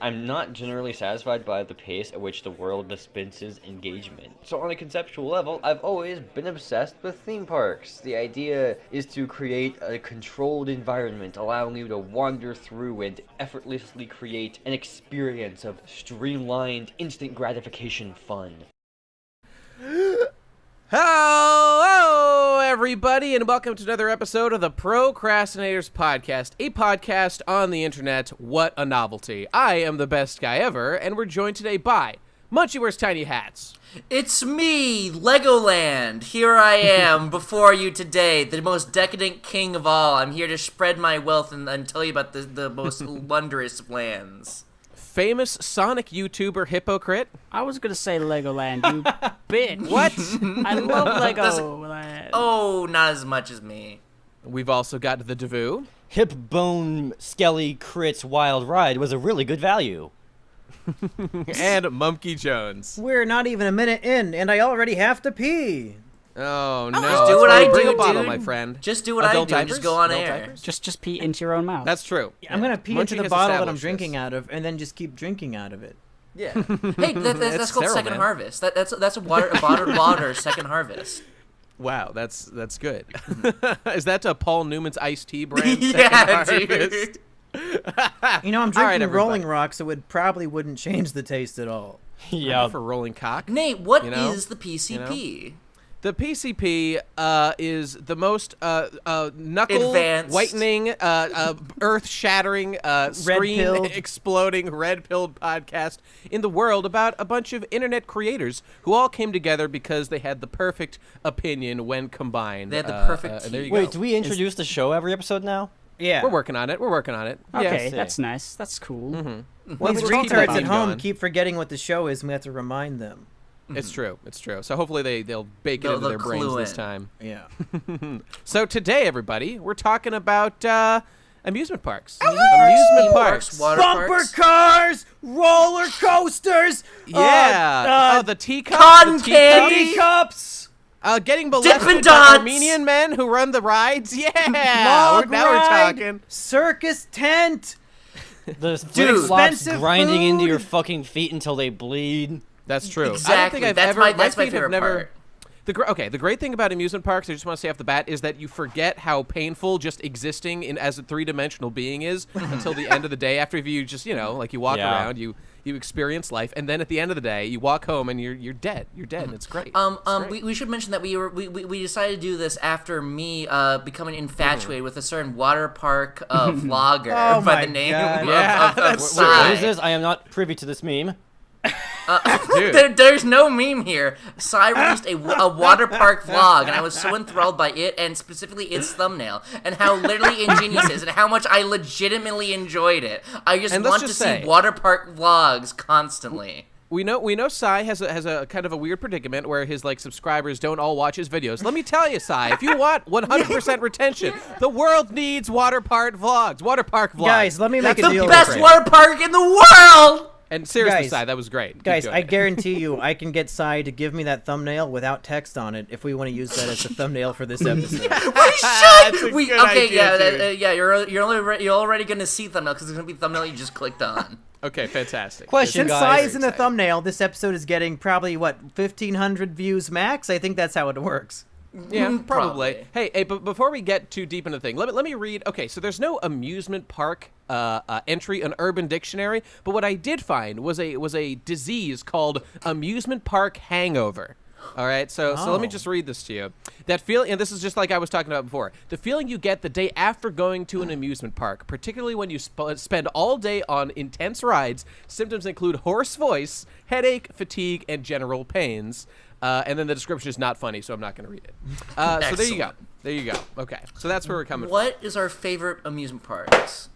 I'm not generally satisfied by the pace at which the world dispenses engagement. So on a conceptual level, I've always been obsessed with theme parks. The idea is to create a controlled environment, allowing you to wander through and effortlessly create an experience of streamlined, instant gratification fun. Hello, everybody, and welcome to another episode of the Crastinators podcast, a podcast on the internet. What a novelty. I am the best guy ever, and we're joined today by Munchie Wears Tiny Hats. It's me, Legoland. Here I am before you today, the most decadent king of all. I'm here to spread my wealth and tell you about the most wondrous lands. Famous Sonic YouTuber Hypocrite. I was gonna say Legoland, you bitch. What? I love Legoland. Oh, not as much as me. We've also got the Devu. Hip Bone Skelly Crit's Wild Ride was a really good value. And Mumkey Jones. We're not even a minute in, and I already have to pee. Oh, no. Just do what I Bring do, a bottle, dude. my friend. Just do what Adult I do and diapers? just go on Adult air. diapers? Just pee into your own mouth. That's true. I'm gonna pee into Munchie the has bottle that I'm established drinking this. out of, and then just keep drinking out of it. Yeah. Hey, that's called sterile, second man. harvest. That's a bottled water second harvest. Wow, that's good. Is that Paul Newman's iced tea brand? Yeah, Second dude. Harvest? You know, I'm All right, drinking everybody. Rolling Rock, so it probably wouldn't change the taste at all. Yeah. For rolling cock. Nate, what You know? is the PCP? The PCP is the most knuckle Advanced. whitening, earth shattering, screen pilled. exploding, red pilled podcast in the world about a bunch of internet creators who all came together because they had the perfect opinion when combined. They had the perfect and there you tea. go. Wait, do we introduce the show every episode now? Yeah. We're working on it. Okay, Yes. that's nice. That's cool. Well, These let's keep retards that at home going. keep forgetting what the show is, and we have to remind them. It's true. So hopefully they'll bake it into They'll their brains clue this in. time. Yeah. So today, everybody, we're talking about amusement parks. Theme parks, water Bumper parks. cars, roller coasters, Yeah. The teacup. cotton the candy. cups, Getting Dippin' molested by Dots. Armenian men who run the rides. Yeah. log now we're ride, talking. circus tent. The Dude. flip-flops Expensive grinding into your food. fucking feet until they bleed. That's true. Exactly. I don't think I've That's ever. my- that's my feet have favorite never, part. The great thing about amusement parks, I just want to say off the bat, is that you forget how painful just existing as a three-dimensional being is until the end of the day. After you just, like you walk Yeah. around, you experience life, and then at the end of the day, you walk home and you're dead. You're dead, and it's great. It's great. We should mention that we decided to do this after me becoming infatuated with a certain water park vlogger Oh by my the name God. Yeah, of that's Wait, what Sai. is this? I am not privy to this meme. Dude. There's no meme here. Sai released a water park vlog, and I was so enthralled by it, and specifically its thumbnail, and how literally ingenious it is, and how much I legitimately enjoyed it. I just And let's want to just see say- water park vlogs constantly. We know Sai has a kind of a weird predicament where his subscribers don't all watch his videos. Let me tell you, Sai, if you want 100% retention, the world needs water park vlogs. Guys, let me make That's a deal with Best you. water park in the world! And seriously, Guys, Sai, that was great. Keep Guys, doing I it. guarantee you, I can get Sai to give me that thumbnail without text on it if we want to use that as the thumbnail for this episode. We That's a should. good Okay, idea, yeah, dude. yeah. You're already gonna see thumbnail because it's gonna be the thumbnail you just clicked on. Okay, fantastic. Question, Since guys. Sai is in the exciting. thumbnail, this episode is getting probably, 1,500 views max? I think that's how it works. Yeah, Mm, probably. probably. Hey, but before we get too deep into the thing, let me read. Okay, so there's no amusement park entry in Urban Dictionary, but what I did find was a disease called amusement park hangover. All right, so let me Oh. just read this to you. That feeling, and this is just like I was talking about before, the feeling you get the day after going to an amusement park, particularly when you spend all day on intense rides. Symptoms include hoarse voice, headache, fatigue, and general pains. And then the description is not funny, so I'm not going to read it. So there you go. Excellent. There you go. Okay, so that's where we're coming from. What is our favorite amusement parks?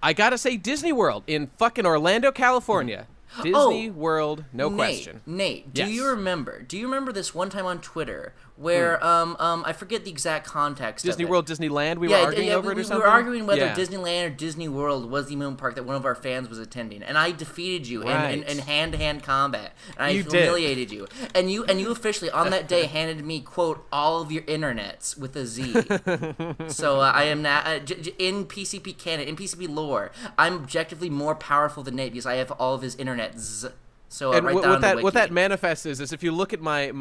I gotta say Disney World in fucking Orlando, California. Disney World, no question. Nate, do Yes. you remember this one time on Twitter where I forget the exact context. Disney of it. World, Disneyland. We were arguing over it or something. We were arguing whether Yeah. Disneyland or Disney World was the amusement park that one of our fans was attending, and I defeated you Right. in hand-to-hand combat, and I You did. humiliated you, and you officially on that day handed me quote all of your internets with a Z. So I am now in PCP canon, in PCP lore, I'm objectively more powerful than Nate because I have all of his internets. So And right what, down what the that wiki. what that manifests is if you look at my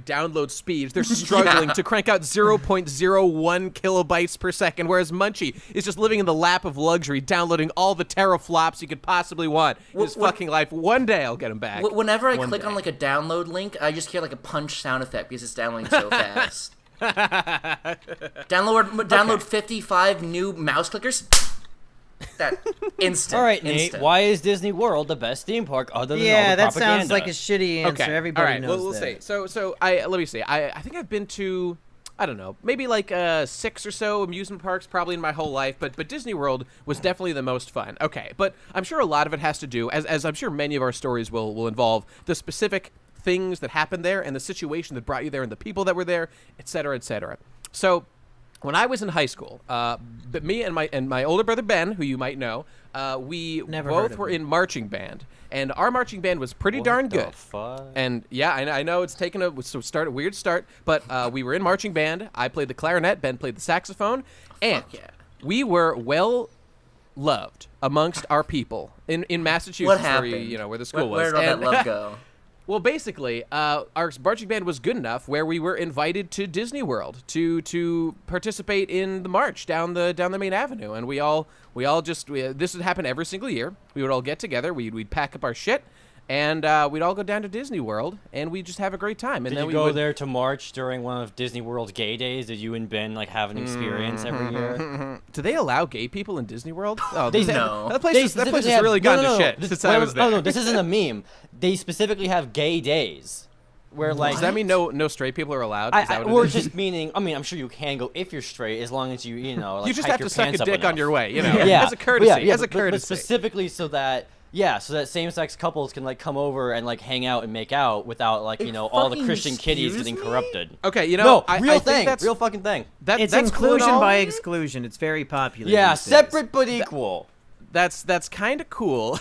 download speeds, they're struggling to crank out 0.01 kilobytes per second, whereas Munchie is just living in the lap of luxury, downloading all the teraflops you could possibly want in his fucking life. One day I'll get him back. Whenever I One click day. on like a download link, I just hear like a punch sound effect because it's downloading so fast. Download 55 new mouse clickers. That instant. All right, Nate. instant. Why is Disney World the best theme park other than all Yeah, the that propaganda? sounds like a shitty answer. Okay. Everybody all right. knows We'll that. see. So let me see. I think I've been to, I don't know, maybe like 6 or so amusement parks probably in my whole life, but Disney World was definitely the most fun. Okay, but I'm sure a lot of it has to do, as I'm sure many of our stories will involve, the specific things that happened there and the situation that brought you there and the people that were there, et cetera, et cetera. So when I was in high school, but me and my older brother Ben, who you might know, we Never heard both of were him. in marching band, and our marching band was pretty darn What the good. fuck? And yeah, I know it's taken a weird start, but we were in marching band. I played the clarinet, Ben played the saxophone, and Fuck yeah. we were well loved amongst our people in Massachusetts, What happened? where the school Where was. did all that And- love go? Well, basically, our marching band was good enough where we were invited to Disney World to participate in the march down the main avenue, and we all this would happen every single year. We would all get together, we'd pack up our shit, and we'd all go down to Disney World, and we'd just have a great time. And Did then you we go would, there to march during one of Disney World's gay days? Did you and Ben like have an experience every year? Do they allow gay people in Disney World? Oh, No. that place has really gone to shit since I was there. No, this isn't a meme. They specifically have gay days, where like Does that mean no straight people are allowed? Is that what or it is? just meaning. I mean, I'm sure you can go if you're straight, as long as you know. Like, You just hike have your to suck a pants up dick on enough. your way, Yeah, as a courtesy, yeah, as a but courtesy. specifically so that same-sex couples can like come over and like hang out and make out without like all the fucking Christian kitties excuse getting me? corrupted. Okay, No, I real think thing, that's real fucking thing. It's that's cool and inclusion all. by exclusion. It's very popular. Yeah, these days. separate but equal. That's kind of cool,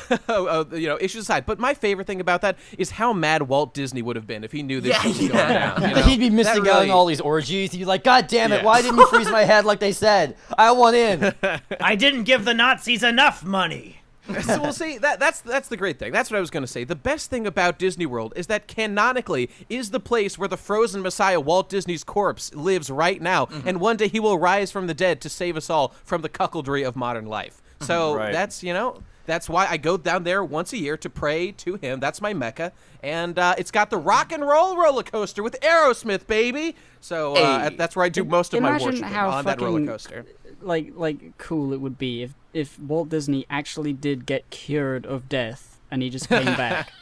issues aside. But my favorite thing about that is how mad Walt Disney would have been if he knew this Yeah, was going yeah. down. He'd be missing out on all these orgies. He'd be like, God damn it, Yeah. why didn't you freeze my head like they said? I want in. I didn't give the Nazis enough money. So we'll see. That's the great thing. That's what I was going to say. The best thing about Disney World is that canonically is the place where the frozen Messiah Walt Disney's corpse lives right now, and one day he will rise from the dead to save us all from the cuckoldry of modern life. So Right. that's why I go down there once a year to pray to him. That's my mecca, and it's got the rock and roll roller coaster with Aerosmith, baby. So Hey. that's where I do most of my Imagine worshiping how on that roller fucking- coaster. Like cool it would be if Walt Disney actually did get cured of death and he just came back,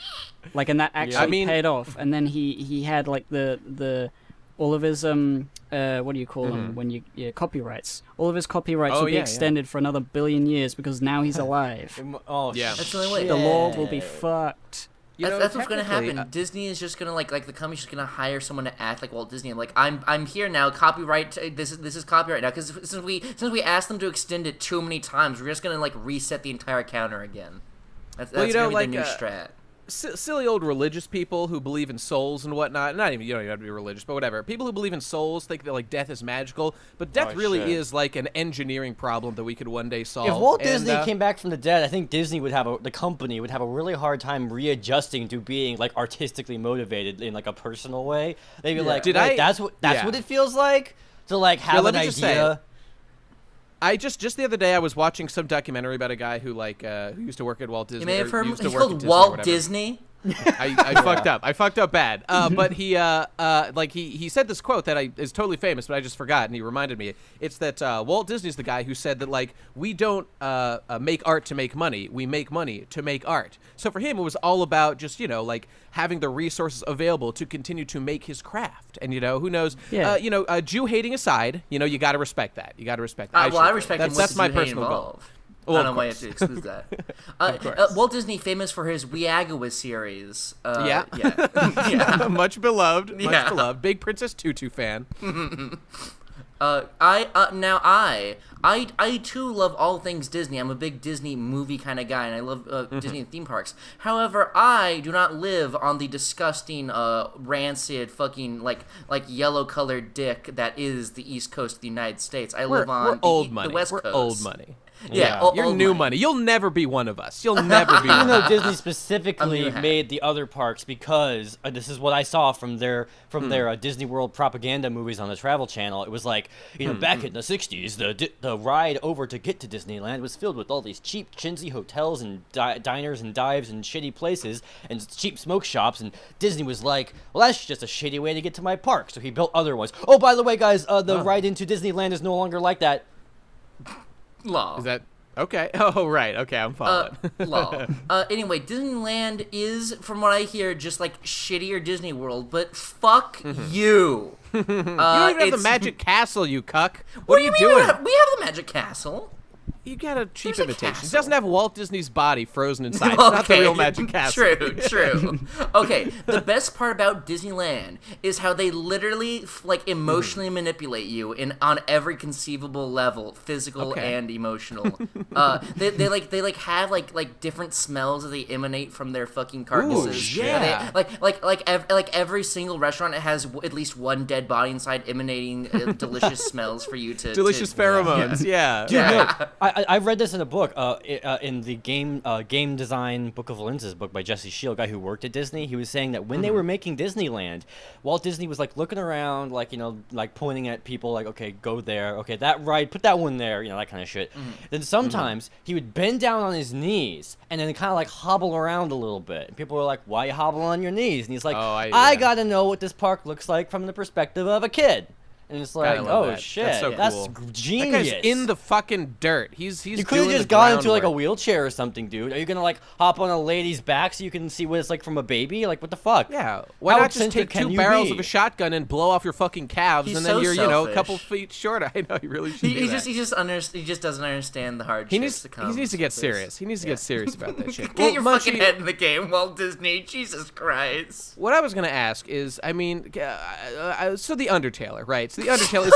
like, and that actually I mean- paid off, and then he had like the all of his what do you call them when you copyrights, all of his copyrights Oh, will be yeah, yeah. extended for another 1 billion years because now he's alive. Oh, Yeah. That's the only way. The law will be shit. fucked. That's what's gonna technically, happen. Disney is just gonna like the company's just gonna hire someone to act like Walt Disney. Like I'm here now. Copyright. This is copyright now because since we asked them to extend it too many times, we're just gonna like reset the entire counter again. That's Well, gonna be like, the new strat. silly old religious people who believe in souls and whatnot. Not even, you don't even have to be religious, but whatever. People who believe in souls think that like death is magical, but death Oh, really shit. is like an engineering problem that we could one day solve. If Walt And, Disney came back from the dead, I think Disney would have the company would have a really hard time readjusting to being like artistically motivated in like a personal way. They'd be like, Did "Wait, I- that's what yeah. it feels like to like have let an me just say, idea." I just the other day I was watching some documentary about a guy who who used to work at Walt Disney. You may have or heard him. used to He's work at called Disney or Walt whatever. Disney. I fucked up. I fucked up bad. But he he said this quote that is totally famous, but I just forgot, and he reminded me. It's that Walt Disney's the guy who said that like we don't make art to make money, we make money to make art. So for him, it was all about just like having the resources available to continue to make his craft. And who knows? Yeah. Jew hating aside, you got to respect that. You got to respect that. Well, I should. respect that's, him. That's What's my the Jew hate personal goal. involved? I don't know why you have to exclude that. Walt Disney, famous for his Weagawa series. Yeah. Yeah. Much beloved. Much Yeah. beloved. Big Princess Tutu fan. I too love all things Disney. I'm a big Disney movie kind of guy, and I love Disney theme parks. However, I do not live on the disgusting, rancid, fucking like yellow colored dick that is the East Coast of the United States. I live on the West Coast. We're old money. Yeah, You're new money. You'll never be one of us. You'll never be Even one though of us. Disney specifically made the other parks because this is what I saw from their Disney World propaganda movies on the Travel Channel. It was like, back in the 60s, the ride over to get to Disneyland was filled with all these cheap, chintzy hotels and diners and dives and shitty places and cheap smoke shops. And Disney was like, well, that's just a shitty way to get to my park. So he built other ones. Oh, by the way, guys, the ride into Disneyland is no longer like that. Law. Is that okay? Oh, right. Okay, I'm following. Law. Anyway, Disneyland is, from what I hear, just like shittier Disney World, but fuck you. You don't even have the Magic Castle, you cuck. What are you mean doing? We have the Magic Castle. You got a cheap There's a imitation. It castle. doesn't have Walt Disney's body frozen inside. It's not the real Magic Castle. True. Okay, the best part about Disneyland is how they literally emotionally manipulate you on every conceivable level, physical and emotional. They have like different smells that they emanate from their fucking carcasses. Ooh, yeah. Like every single restaurant has at least one dead body inside, emanating delicious smells for you to Delicious pheromones. Yeah. Dude, no, I read this in a book, in the game design book of lenses book by Jesse Shield, guy who worked at Disney. He was saying that when they were making Disneyland, Walt Disney was like looking around, like pointing at people, like, okay, go there, okay, that ride, put that one there, that kind of shit. Then sometimes he would bend down on his knees and then kind of like hobble around a little bit. And people were like, "Why you hobbling on your knees?" And he's like, "I gotta know what this park looks like from the perspective of a kid." And it's like, oh shit, that's so cool. Genius. That guy's in the fucking dirt. He's You could have just gone into like a wheelchair or something, dude. Are you gonna like hop on a lady's back so you can see what it's like from a baby? Like, what the fuck? Yeah. Why not just take 2 barrels of a shotgun and blow off your fucking calves, and then so you're selfish. a couple feet short? I know you really should. He just doesn't understand the hardships. He needs to get with serious. He needs to get serious about that shit. Get your fucking head in the game, Walt Disney. Jesus Christ. What I was gonna ask is, I mean, so the Undertaler, right? So the Undertaler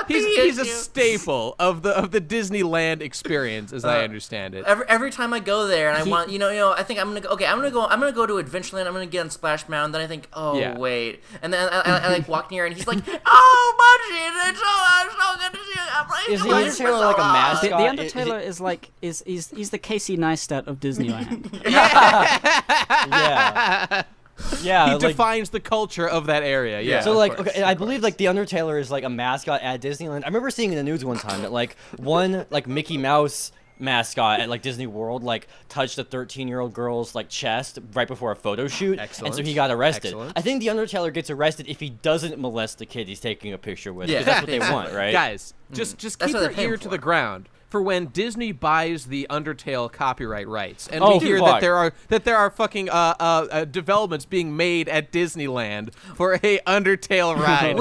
he's a staple of the Disneyland experience, as I understand it. Every time I go there and I want, I think I'm gonna go. Okay, I'm gonna go to Adventureland. I'm gonna get on Splash Mountain. Then I think, wait, and then I like walk near and he's like, oh, Munchie, it's so good to see you. Is the Undertaler like a mascot? The Undertaler is like he's the Casey Neistat of Disneyland. Yeah, he defines the culture of that area. Yeah. So like, okay, I believe like the Undertaler is like a mascot at Disneyland. I remember seeing in the news one time that like one like Mickey Mouse mascot at like Disney World like touched a 13-year-old girl's like chest right before a photo shoot. Excellent. And so he got arrested. Excellent. I think the Undertaler gets arrested if he doesn't molest the kid he's taking a picture with. Yeah, that's what they want, right? Guys, just keep your ear to the ground for when Disney buys the Undertale copyright rights, and we hear that there are fucking developments being made at Disneyland for a Undertale ride.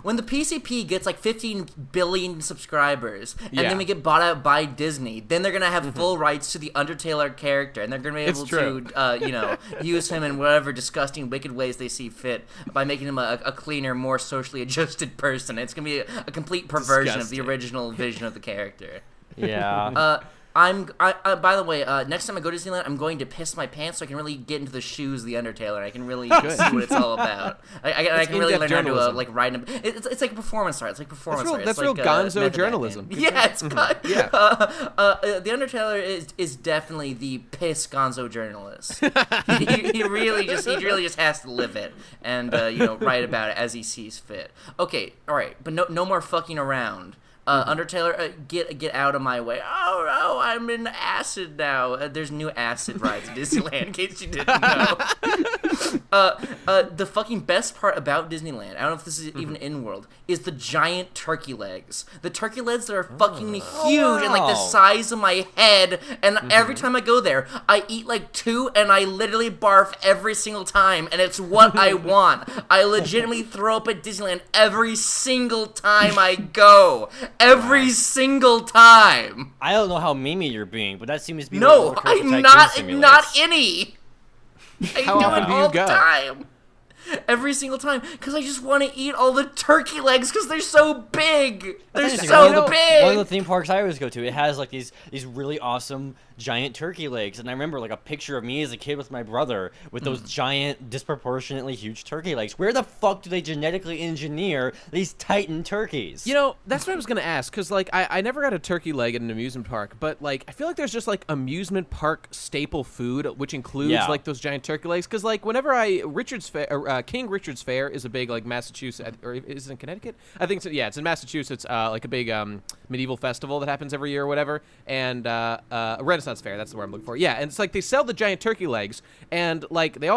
When the PCP gets like 15 billion subscribers, and then we get bought out by Disney, then they're gonna have full rights to the Undertaler character, and they're gonna be able to, use him in whatever disgusting, wicked ways they see fit by making him a cleaner, more socially adjusted person. It's gonna be a complete perversion of the original vision of the character. Yeah. By the way, next time I go to Disneyland, I'm going to piss my pants so I can really get into the shoes of the Undertaler. And I can really see what it's all about. I can really learn how to like ride him. It's like performance art. It's like performance art. That's real Gonzo journalism. Yeah, it's got. Yeah. The Undertaler is definitely the piss Gonzo journalist. he really just has to live it and write about it as he sees fit. Okay, all right, but no more fucking around. Undertaler, get out of my way. Oh, no, I'm in acid now. There's new acid rides at Disneyland, in case you didn't know. The fucking best part about Disneyland, I don't know if this is even in-world, is the giant turkey legs. The turkey legs that are fucking huge and like the size of my head, and every time I go there, I eat like 2 and I literally barf every single time, and it's what I want. I legitimately throw up at Disneyland every single time I go. every single time. I don't know how memey you're being, but that seems to be No, what I'm Tycoon not simulates. any. I How do often it do you all go? the time. Every single time, because I just want to eat all the turkey legs because they're so big. They're That's so one of the- big. One of the theme parks I always go to, it has like these really awesome giant turkey legs, and I remember like a picture of me as a kid with my brother with those giant, disproportionately huge turkey legs. Where the fuck do they genetically engineer these Titan turkeys? You know, that's what I was gonna ask, because like I never got a turkey leg at an amusement park, but like I feel like there's just like amusement park staple food, which includes Yeah. like those giant turkey legs. Because like whenever King Richard's Fair is a big like Massachusetts, or is it in Connecticut? I think so. Yeah, it's in Massachusetts. Like a big medieval festival that happens every year or whatever, and a Renaissance Fair. That's the word I'm looking for. Yeah, and it's like they sell the giant turkey legs, and like they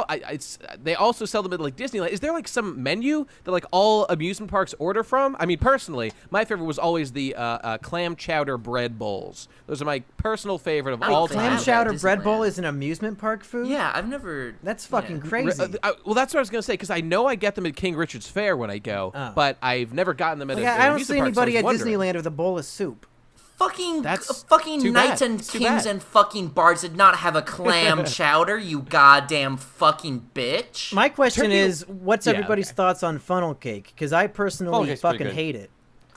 also sell them at like Disneyland. Is there like some menu that like all amusement parks order from? I mean, personally, my favorite was always the clam chowder bread bowls. Those are my personal favorite of all clam Clam time. chowder- chowder bread Disneyland. bowl is an amusement park food? Yeah, I've never. That's fucking yeah. crazy. Well, that's what I was gonna say, because I know I get them at King Richard's Fair when I go, Oh. but I've never gotten them at Like, an I don't amusement see park, so I anybody was at wondering. Disneyland with a bowl of soup. Fucking That's fucking too knights bad. and It's too kings bad. and fucking bards did not have a clam chowder, you goddamn fucking bitch. My question Turkey- is, what's Yeah, everybody's okay. thoughts on funnel cake? Because I personally Funnel cake's pretty fucking good. hate it.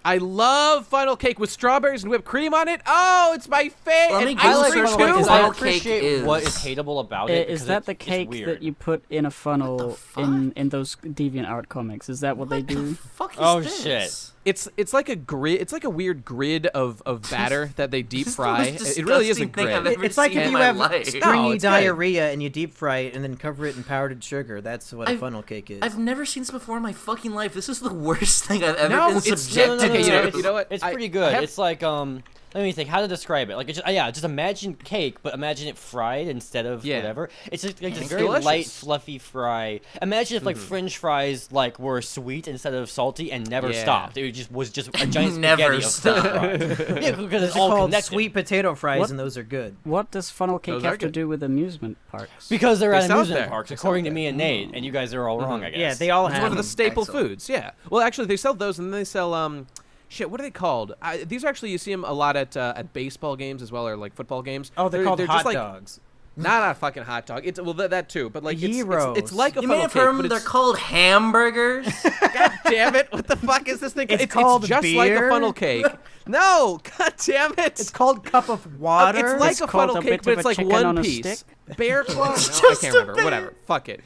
I love funnel cake with strawberries and whipped cream on it. Oh, it's my favorite. Let me And Google ice I like cream search funnel what cake too. because I funnel cake appreciate is. what is hateable about it. Is because that the it's cake weird. that you put in a funnel fuck? in those DeviantArt comics? Is that what they do? Fuck is Oh, this? shit. It's like a grid. It's like a weird grid of batter that they deep This is the fry. most It really is a disgusting thing I've grid. ever It's like seen if in you my have life. stringy No, it's good. diarrhea and you deep fry it and then cover it in powdered sugar. That's what a I've- funnel cake is. I've never seen this before in my fucking life. This is the worst thing I've ever No, been it's- subjected okay, to. you know what? It's I- pretty I good. have- It's like let me think how to describe it. Like it's just, yeah, just imagine cake, but imagine it fried instead of Yeah. whatever. It's just like this It's very delicious. light, fluffy fry. Imagine if like French fries like were sweet instead of salty and never Yeah. stopped. It was just a giant Never spaghetti of French fries. Yeah, because it's Those all are called connected. sweet potato fries, What? and those are good. What does funnel cake Those are have to good. do with amusement parks? Because they're They at sell it amusement there. parks, They sell according it to me and Nate, and you guys are all wrong, I guess. Yeah, they all It's have one of the them. staple Excellent. foods. Yeah. Well, actually, they sell those, and then they sell shit. What are they called? These are actually you see them a lot at baseball games as well, or like football games. Oh, they're called just hot like, dogs. Not a fucking hot dog. It's well that too, but like Gyros. it's like a You may funnel have cake, heard but them. They're it's called hamburgers. God damn it! What the fuck is this thing? It's called just like a beer? funnel cake. No, god damn it! It's called cup of water. It's like It's a called funnel a cake, bit but of it's a like chicken one on a piece. stick. Bear claw? No, I just can't a remember. bear. Whatever. Fuck it.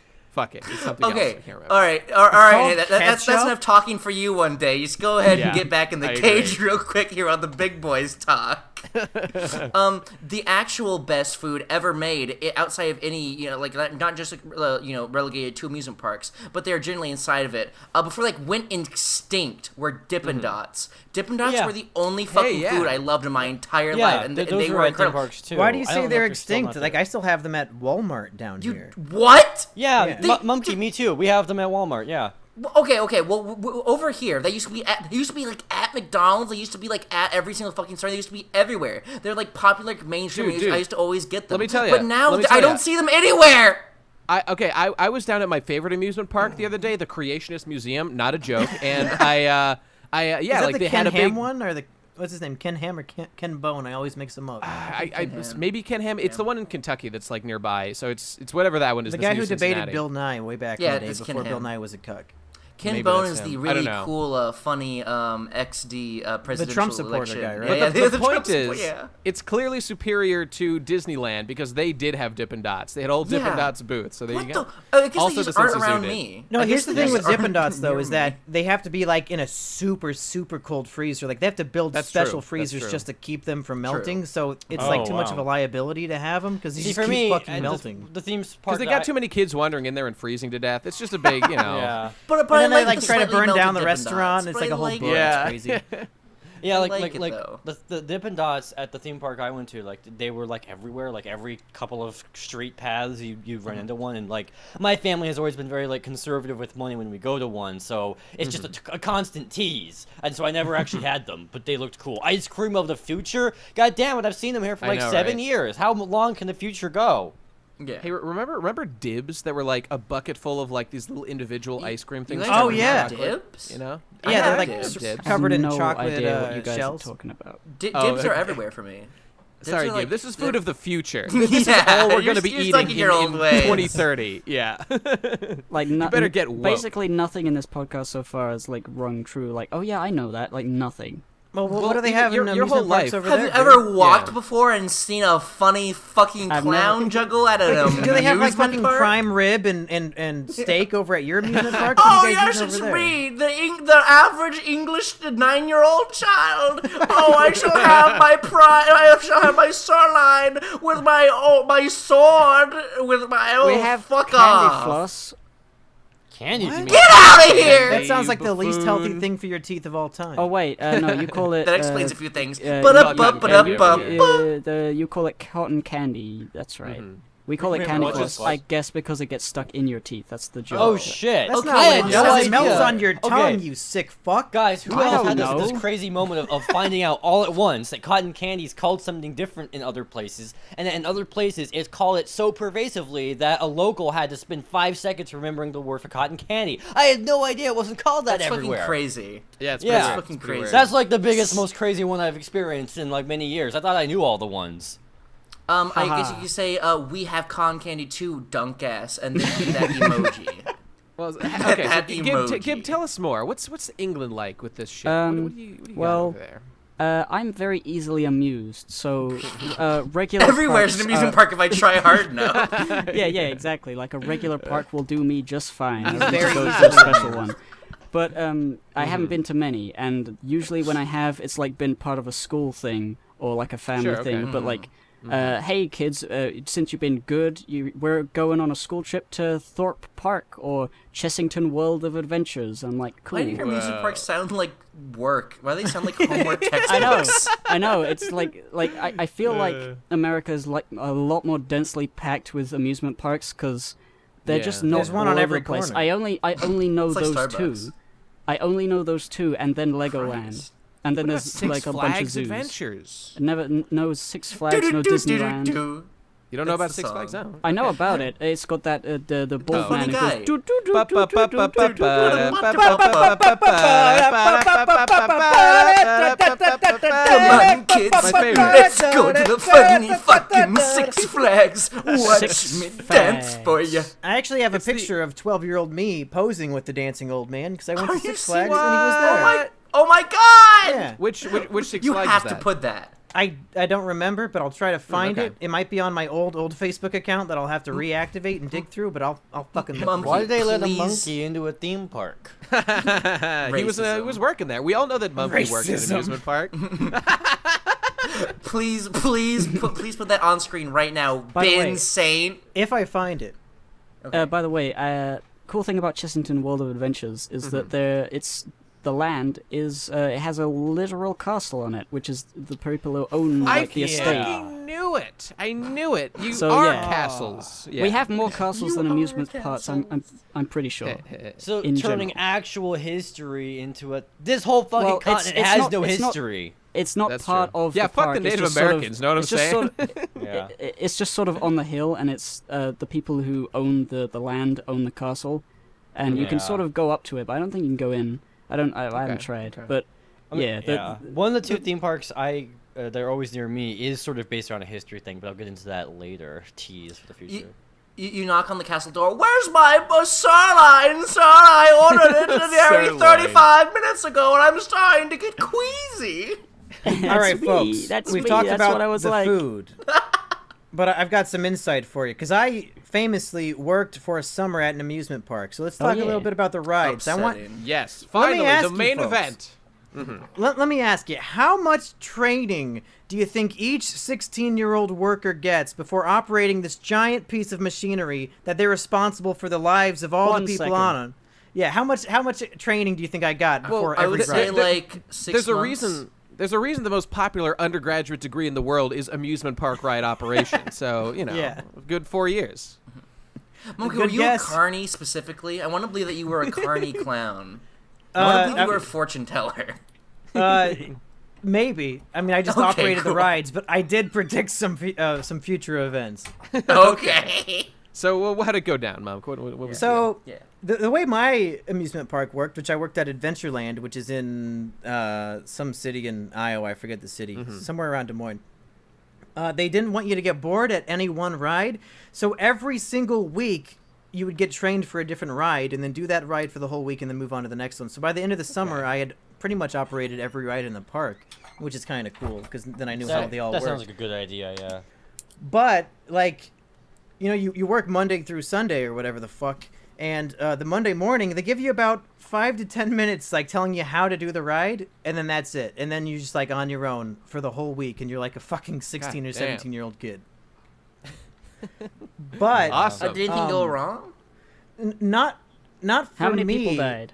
It's something else. I Okay, can't remember. all right, all right. called That's ketchup? enough talking for you one day. Just go ahead and Yeah, get back in the I cage agree. real quick here on the big boys talk. The actual best food ever made, outside of any, like not just relegated to amusement parks, but they're generally inside of it. Before like went extinct, were Dippin' Dots. Dippin' Dots Yeah. were the only fucking yeah. food I loved in my entire Yeah, life, and those they are were at theme incredible. parks too. Why do you I say don't know they're if still extinct? not Like there. I still have them at Walmart down You here. what? Yeah, Yeah. Monkey, me too. We have them at Walmart. Yeah. Okay. Well, over here, they used to be like at McDonald's. They used to be like at every single fucking store. They used to be everywhere. They're like popular mainstream. Dude. I used to always get them. Let me tell ya, But now let me I tell ya. don't see them anywhere. I was down at my favorite amusement park the other day, the Creationist Museum. Not a joke. And yeah, Is that like the they Ken had a Ham big. one or the what's his name? Ken Ham or Ken Bone? I always mix them up. Maybe Ken Ham. It's the one in Kentucky that's like nearby. So it's whatever that one is. The that's guy near who debated Cincinnati. Bill Nye way back Yeah, in the day that's Ken before Bill Ham. Nye was a cuck. Ken Maybe Bone that's is the him. I don't really know. cool, funny XD presidential Trump supporter election. guy, right? Yeah, But the Trump point support- is, yeah. it's clearly superior to Disneyland because they did have Dippin' Dots. They had old Dippin' Yeah. Dots booths. So there What you the? go. I guess Also, they the just aren't Simpsons around did. me. No, I here's guess the they thing just with Dippin' aren't Dots though near is me. that they have to be like in a super cold freezer. Like they have to build That's special true. That's freezers true. just to keep them from melting. So it's like too much of a liability to have them because you See, just for keep me, fucking and melting. the themes Because park. they that got I- too many kids wandering in there and freezing to death. It's just a big, Yeah. But And then I they like the try to slightly burn melted down the Dippin' restaurant. Dots, It's but like I a whole like book. it. Yeah. It's crazy. Yeah, I like like it, like though. the Dippin' Dots at the theme park I went to, like they were like everywhere, like every couple of street paths you run into one, and like my family has always been very like conservative with money when we go to one, so it's just a constant tease, and so I never actually had them, but they looked cool. Ice Cream of the Future, god damn it, I've seen them here for I like know, 7 right? years. How long can the future go? Yeah. Hey, remember dibs that were like a bucket full of like these little individual ice cream things? You guys Oh, have yeah. Dibs? You know? I Yeah, they're have like dibs. covered in no chocolate idea what you guys shells. are talking about. Dibs Oh, are okay. everywhere for me. Dibs Sorry, are like- Gib. This is food of the future. Yeah, This is all we're you're- going to be you're eating stuck in your old ways. 2030. Yeah. Like, You better get woke. basically nothing in this podcast so far is like rung true. Like, oh yeah, I know that. Like nothing. Well, what Well, do they even have in your whole amusement parks life. over Have there? you ever dude? walked Yeah. before and seen a funny fucking I've clown never- juggle at an Do they have like amusement fucking park? prime rib and steak over at your amusement park? What Oh do you guys yes, use it's over there? me, the average English 9-year-old child. Oh, I shall have my I shall have my sirloin with my sword with my we have fuck candy off. floss. Candy. you mean? Get out of here! That sounds like the least healthy buffoon. thing for your teeth of all time. Oh wait, no, you call it. That explains a few things. you call it cotton candy. That's right. We call it Wait, candy what? floss, I guess, because it gets stuck in your teeth. That's the joke. Oh shit! That's Okay, not I what had it no says. It melts idea. on your tongue, Okay. you sick fuck. Guys, who I else don't had this know. crazy moment of finding out all at once that cotton candy is called something different in other places, and that in other places it's called it so pervasively that a local had to spend 5 seconds remembering the word for cotton candy. I had no idea it wasn't called that That's everywhere. fucking crazy. Yeah, it's Yeah. pretty weird. Fucking It's pretty crazy. weird. That's like the biggest, most crazy one I've experienced in like many years. I thought I knew all the ones. I guess you could say we have cotton candy too, dunk ass, and then do that emoji. Well, okay, so That Gib, emoji. tell us more. What's England like with this shit? What do you well, got over there? I'm very easily amused, so regular Everywhere's parks, an amusement park if I try hard enough. Yeah, exactly. Like a regular park will do me just fine. I He's don't need very to go easy to a to special one. But I haven't been to many, and usually when I have, it's like been part of a school thing or like a family Sure, okay. thing. But like, hey kids, since you've been good, we're going on a school trip to Thorpe Park or Chessington World of Adventures. I'm like, cool. Why do your amusement parks sound like work? Why do they sound like homework textbooks? I know. It's like I feel like America is like a lot more densely packed with amusement parks because they're Yeah. just not There's one all on over every the place. corner. I only know It's like those Starbucks. two. I only know those two, and then Legoland, Christ. and then What about there's Six like a Flags bunch of zoos. Adventures. No Six Flags, no Disneyland. Do-do-do-do-do. You don't know about That's the Six Flags? song. No. I know about it. It's got that the bald Oh. man Funny who guy. goes. "Doo, doo, doo, doo, doo, doo, doo, doo, doo." Come on, kids. My favorite. Let's go to the funny fucking Six Flags. Watch Six me dance for Flags. you. I actually have a It's the- picture of 12-year-old me posing with the dancing old man because I went Are to you Six Flags serious? and he was Oh there. my, oh my god! Yeah. Which Six You Flags have is to that? put that. I don't remember, but I'll try to find okay. it. It might be on my old Facebook account that I'll have to reactivate and dig through, but I'll fucking look. Monkey, Why did they let a please. monkey into a theme park? he was working there. We all know that Mumpy works at an Racism. amusement park. Please put that on screen right now. By the way- Insane. If I find it. By the way, cool thing about Chessington World of Adventures is that the land is it has a literal castle on it, which is the people who own like the estate. fucking knew it. I knew it. You So, are yeah. castles. Yeah. We have more castles than You amusement are parks. I'm pretty sure. So In turning general. actual history into a this whole fucking Well, it's- continent it's has not- no it's not- history. It's not That's part true. of Yeah, the fuck park. the it's Native just sort of- Americans, know what I'm it's just saying? Sort of, Yeah. it's just sort of on the hill, and it's the people who own the land own the castle, and you can Yeah. sort of go up to it. But I don't think you can go in. I haven't tried, but I mean, yeah, yeah. One of the two theme parks they're always near me is sort of based around a history thing, but I'll get into that later. Tease for the future. You knock on the castle door. Where's my sirloin? Sir, I ordered it nearly Sirloin. 35 minutes ago, and I'm starting to get queasy. All right, me, folks. that's We've me, talked that's about what I was the like. food. But I've got some insight for you because I famously worked for a summer at an amusement park. So let's talk a yeah. little bit about the rides. I want Upsetting. Yes, Let me finally, ask the you main folks. event. let me ask you, how much training do you think each 16-year-old worker gets before operating this giant piece of machinery that they're responsible for the lives of all 1 the people second. on it? Yeah, how much training do you think I got before I every would say ride? like 6 There's a months. reason. There's a reason the most popular undergraduate degree in the world is amusement park ride operation. So Yeah. good 4 years. Monkey, Good were you guess. a carny specifically? I want to believe that you were a carny clown. I want to believe you were a fortune teller. Maybe. I mean, I just Okay, operated the cool. rides, but I did predict some future events. Okay. So how'd it go down, Mom? What was So Yeah. the way my amusement park worked, which I worked at Adventureland, which is in some city in Iowa, I forget the city, somewhere around Des Moines. They didn't want you to get bored at any one ride, so every single week you would get trained for a different ride, and then do that ride for the whole week, and then move on to the next one. So by the end of the summer, I had pretty much operated every ride in the park, which is kind of cool because then I knew how they all That worked. sounds like a good idea, yeah. But like, you work Monday through Sunday or whatever the fuck, and the Monday morning they give you about 5 to 10 minutes, like telling you how to do the ride, and then that's it. And then you're just like on your own for the whole week, and you're like a fucking 16 or God damn. 17-year-old kid. But Awesome. Did anything go wrong? not for How many me. people died?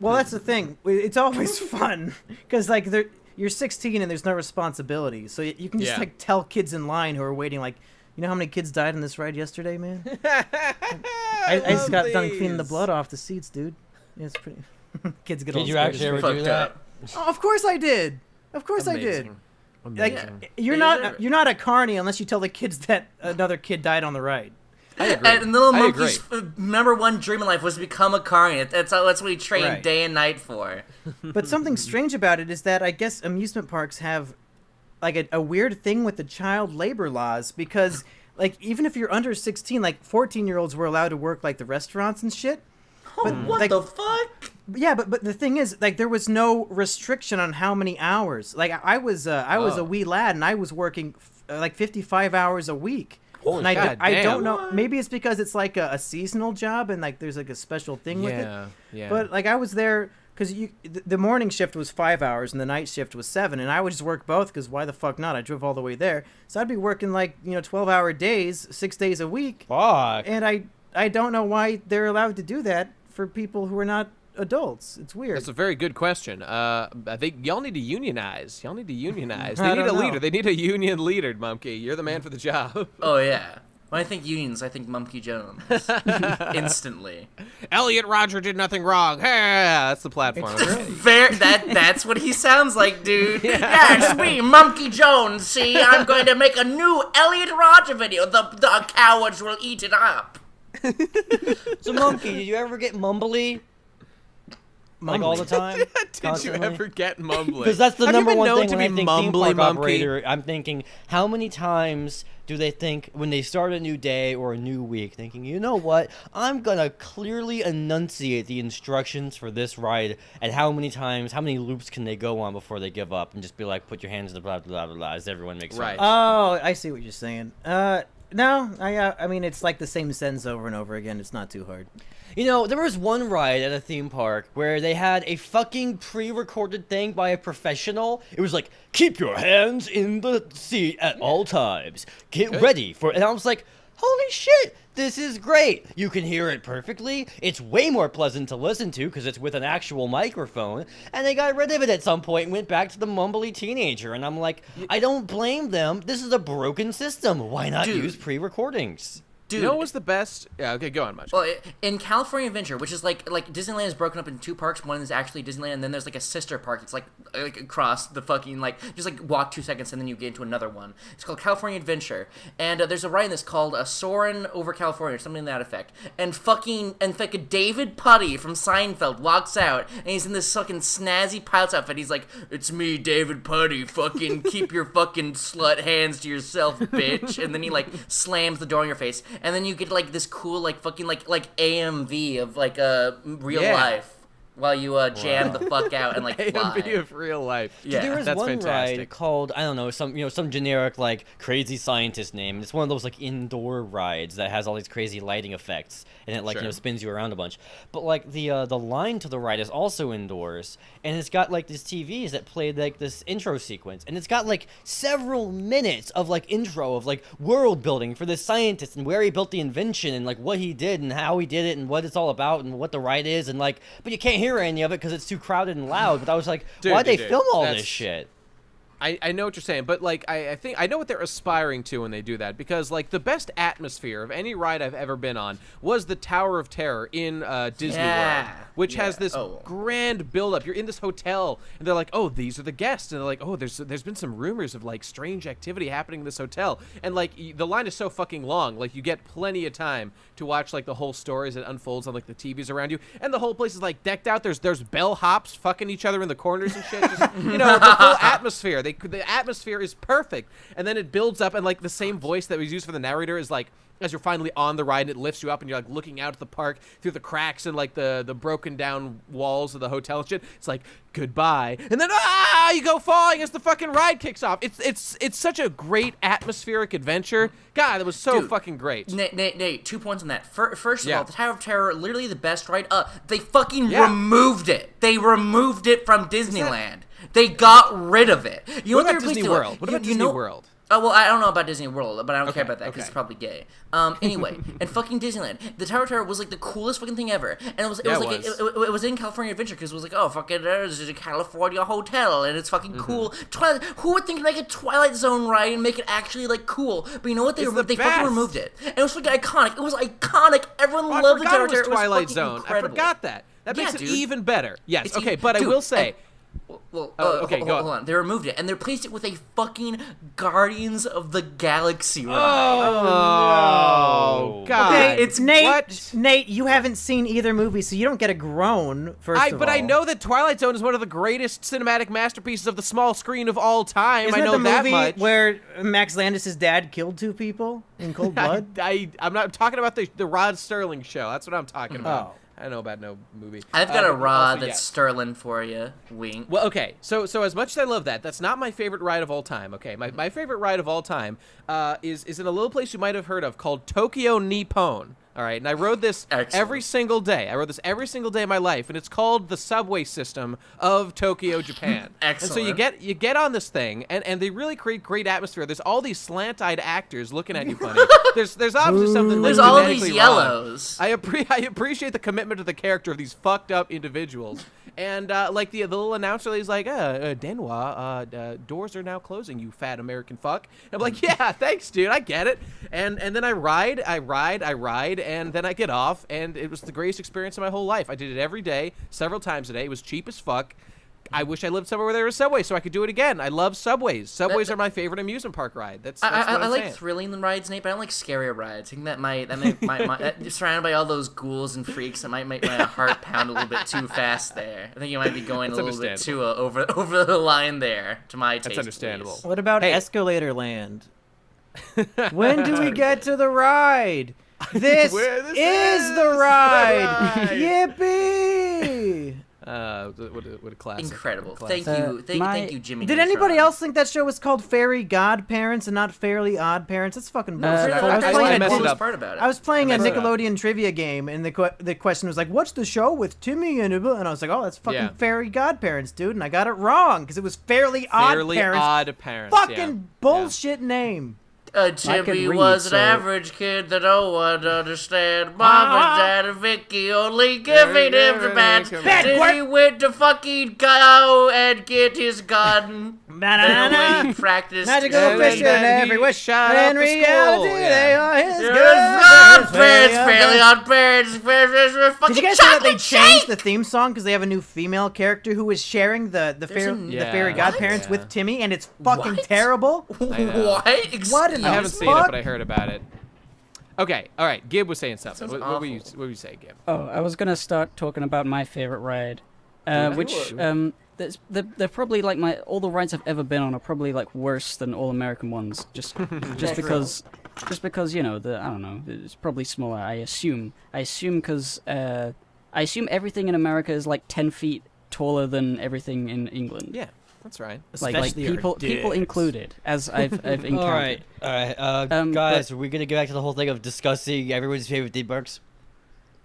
Well, that's the thing. It's always fun because like you're 16 and there's no responsibility, so you can just Yeah. like tell kids in line who are waiting, like, you know how many kids died on this ride yesterday, man? I just got done cleaning the blood off the seats, dude. Yeah, it's pretty. Kids get all Did you scared actually as ever fuck. do Fucked that? up. Oh, of course I did. Of course I did. Like, Amazing. you're Is not there- you're not a carny unless you tell the kids that another kid died on the ride. I agree. And Little I Monkey's agree. number one dream in life was to become a carny. That's what he trained Right. day and night for. But something strange about it is that I guess amusement parks have like a weird thing with the child labor laws, because like even if you're under 16, like 14-year-olds were allowed to work like the restaurants and shit. Oh, But, what like- the fuck? Yeah, but the thing is, like, there was no restriction on how many hours. Like I was a wee lad and I was working like 55 hours a week. Holy And I God I don't damn. know. Maybe it's because it's like a seasonal job and like there's like a special thing with it. Yeah. But like I was there because the morning shift was 5 hours and the night shift was 7, and I would just work both because why the fuck not? I drove all the way there, so I'd be working like 12-hour days, 6 days a week, Fuck. and I don't know why they're allowed to do that for people who are not adults. It's weird. That's a very good question. I think y'all need to unionize. Y'all need to unionize. I They need a don't know. leader. They need a union leader, Mumkey. You're the man for the job. Oh yeah. When I think unions, I think Mumkey Jones. Instantly. Elliot Roger did nothing wrong. Hey, that's the platform. That's what he sounds like, dude. Yeah, it's me, Mumkey Jones. See, I'm going to make a new Elliot Roger video. The cowards will eat it up. So, Monkey, did you ever get mumbly? Like all the time? Did you Constantly? ever get mumbly? Because that's the Have you number been one known thing to when be I think theme mumbly, park Mumkey? operator. I'm thinking, how many times do they think when they start a new day or a new week, thinking, you know what, I'm gonna clearly enunciate the instructions for this ride, and how many loops can they go on before they give up, and just be like, put your hands in the blah blah blah blah, as everyone makes Right. sense. Oh, I see what you're saying. No, I mean it's like the same sentence over and over again. It's not too hard. You know, there was one ride at a theme park where they had a fucking pre-recorded thing by a professional. It was like, keep your hands in the seat at all times. Get ready for it. And I was like, holy shit, this is great. You can hear it perfectly. It's way more pleasant to listen to because it's with an actual microphone. And they got rid of it at some point and went back to the mumbly teenager. And I'm like, I don't blame them. This is a broken system. Why not Dude. use pre-recordings? Dude, You know what was the best? Yeah, okay, go on, Much. well, in California Adventure, which is like Disneyland is broken up into two parks. One is actually Disneyland, and then there's like a sister park. It's like across the fucking just like walk 2 seconds, and then you get into another one. It's called California Adventure, and there's a ride in this called Soarin' Over California, or something to that effect. And fucking David Putty from Seinfeld walks out, and he's in this fucking snazzy Pouts outfit. He's like, "It's me, David Putty. Fucking keep your fucking slut hands to yourself, bitch." And then he like slams the door in your face. And then you get like this cool like fucking like AMV of like real Yeah. life while you jam the fuck out and like fly. AMV of real life. Yeah. There was That's one fantastic. ride called, I don't know, some generic like crazy scientist name. It's one of those like indoor rides that has all these crazy lighting effects, and it like Sure. spins you around a bunch. But like the line to the ride is also indoors, and it's got like these TVs that play like this intro sequence, and it's got like several minutes of like intro of like world building for this scientist and where he built the invention and like what he did and how he did it and what it's all about and what the ride is, and like, but you can't hear any of it because it's too crowded and loud. But I was like, why'd they dude, film all that's- this shit? I know what you're saying, but like I think I know what they're aspiring to when they do that, because like the best atmosphere of any ride I've ever been on was the Tower of Terror in Disney Yeah. World. which has Yeah. this Oh. grand build-up. You're in this hotel, and they're like, "Oh, these are the guests," and they're like, "Oh, there's been some rumors of like strange activity happening in this hotel," and like the line is so fucking long, like you get plenty of time to watch like the whole story as it unfolds on like the TVs around you, and the whole place is like decked out. There's bellhops fucking each other in the corners and shit. Just, you know, the full atmosphere. The atmosphere is perfect, and then it builds up, and like the same voice that was used for the narrator is like, as you're finally on the ride and it lifts you up and you're like looking out at the park through the cracks and like the broken down walls of the hotel and shit, it's like goodbye, and then you go falling as the fucking ride kicks off. It's such a great atmospheric adventure. God, it was so Dude, fucking great. Nate, 2 points on that. First of Yeah. all, the Tower of Terror, literally the best ride. They fucking Yeah. removed it. They removed it from Disneyland. They got rid of it. You What know about they replaced Disney it with? World? What about You Disney know- World? Oh, well, I don't know about Disney World, but I don't care Okay, about that because okay. it's probably gay. Anyway, and fucking Disneyland, the Tower of Terror was like the coolest fucking thing ever, and it was Yeah, like it it was in California Adventure because it was like, oh fucking there's a California hotel and it's fucking cool. Twilight, who would think to make a Twilight Zone ride and make it actually like cool? But you know what? It's They the fucking best. removed it, and it was fucking iconic. It was iconic. Everyone I loved the forgot Tower it of was Terror. It was Twilight fucking Zone. incredible. I forgot that. That Yeah, makes it dude. even better. Yes. It's Okay, even- but I dude, will say. Well, okay, hold, go hold on. They removed it and they replaced it with a fucking Guardians of the Galaxy ride. Oh, God. Okay, It's Nate, you haven't seen either movie, so you don't get a groan. But I know that Twilight Zone is one of the greatest cinematic masterpieces of the small screen of all time. Isn't I know it the that movie much. where Max Landis' dad killed 2 people in cold blood? I'm not talking about the Rod Serling show. That's what I'm talking about. Oh. I don't know about no movie. I've got a but rod also, that's yes. sterling for you. Wink. Well, okay. So as much as I love that, that's not my favorite ride of all time. Okay, my favorite ride of all time is in a little place you might have heard of called Tokyo Nippon. All right, and I rode this Excellent. every single day. I rode this every single day of my life, and it's called the subway system of Tokyo, Japan. Excellent. And so you get on this thing, and they really create great atmosphere. There's all these slant-eyed actors looking at you funny. There's obviously something. There's like, all genetically these wrong. yellows. I appreciate the commitment to the character of these fucked up individuals. And like the little announcer lady's like, Denwa, doors are now closing, you fat American fuck. And I'm like, yeah, thanks, dude, I get it. And then I ride, and then I get off, and it was the greatest experience of my whole life. I did it every day, several times a day. It was cheap as fuck. I wish I lived somewhere where there was subway so I could do it again. I love subways. Subways are my favorite amusement park ride. That's what I I'm like saying. thrilling rides, Nate, but I don't like scarier rides. I think that might surrounded by all those ghouls and freaks, that might make my heart pound a little bit too fast there. I think you might be going That's a little bit understandable. too over the line there to my taste. That's understandable. please. What about Hey. Escalator Land? When do we get to the ride? This, This is is the the ride! ride. Yippee! What a classic. Incredible. What a classic. Thank you, Jimmy. Did anybody else think that show was called Fairy Godparents and not Fairly Odd Parents? That's fucking bullshit. I I was I playing messed a it coolest up. part about it. I was playing a messed it up. Nickelodeon trivia game, and the question was like, "What's the show with Timmy and Ibu?" And I was like, "Oh, that's fucking Yeah. Fairy Godparents, dude." And I got it wrong because it was Fairly Odd Fairly Parents. Odd Parents. Fucking yeah. bullshit name. Jimmy read, was an so- average kid that no one understand. Mom and Dad and Vicky only giving him the bad. Bad Then work. he went to fucking go and get his gun. Then he practiced. Magical And fish in then he every wish. shot And up in the school, reality, yeah. they are his Yes, good parents, fairly odd parents, fucking Did you guys know that they chocolate changed shake! the theme song because they have a new female character who is sharing the Yeah. fairy godparents What? with Timmy, and it's fucking What? terrible. I know. What? What in I the haven't seen it, fuck? but I heard about it. Okay, all right. Gib was saying something. Sounds What were you awful. saying, Gib? Oh, I was gonna start talking about my favorite ride, which they're probably like all the rides I've ever been on are probably like worse than all American ones, just because you know I don't know, it's probably smaller. I assume because I assume everything in America is like 10 feet taller than everything in England. Yeah, that's right. Like Especially our people dicks. included, as I've encountered. All right. Um, Guys, but- are we gonna go back to the whole thing of discussing everyone's favorite theme parks?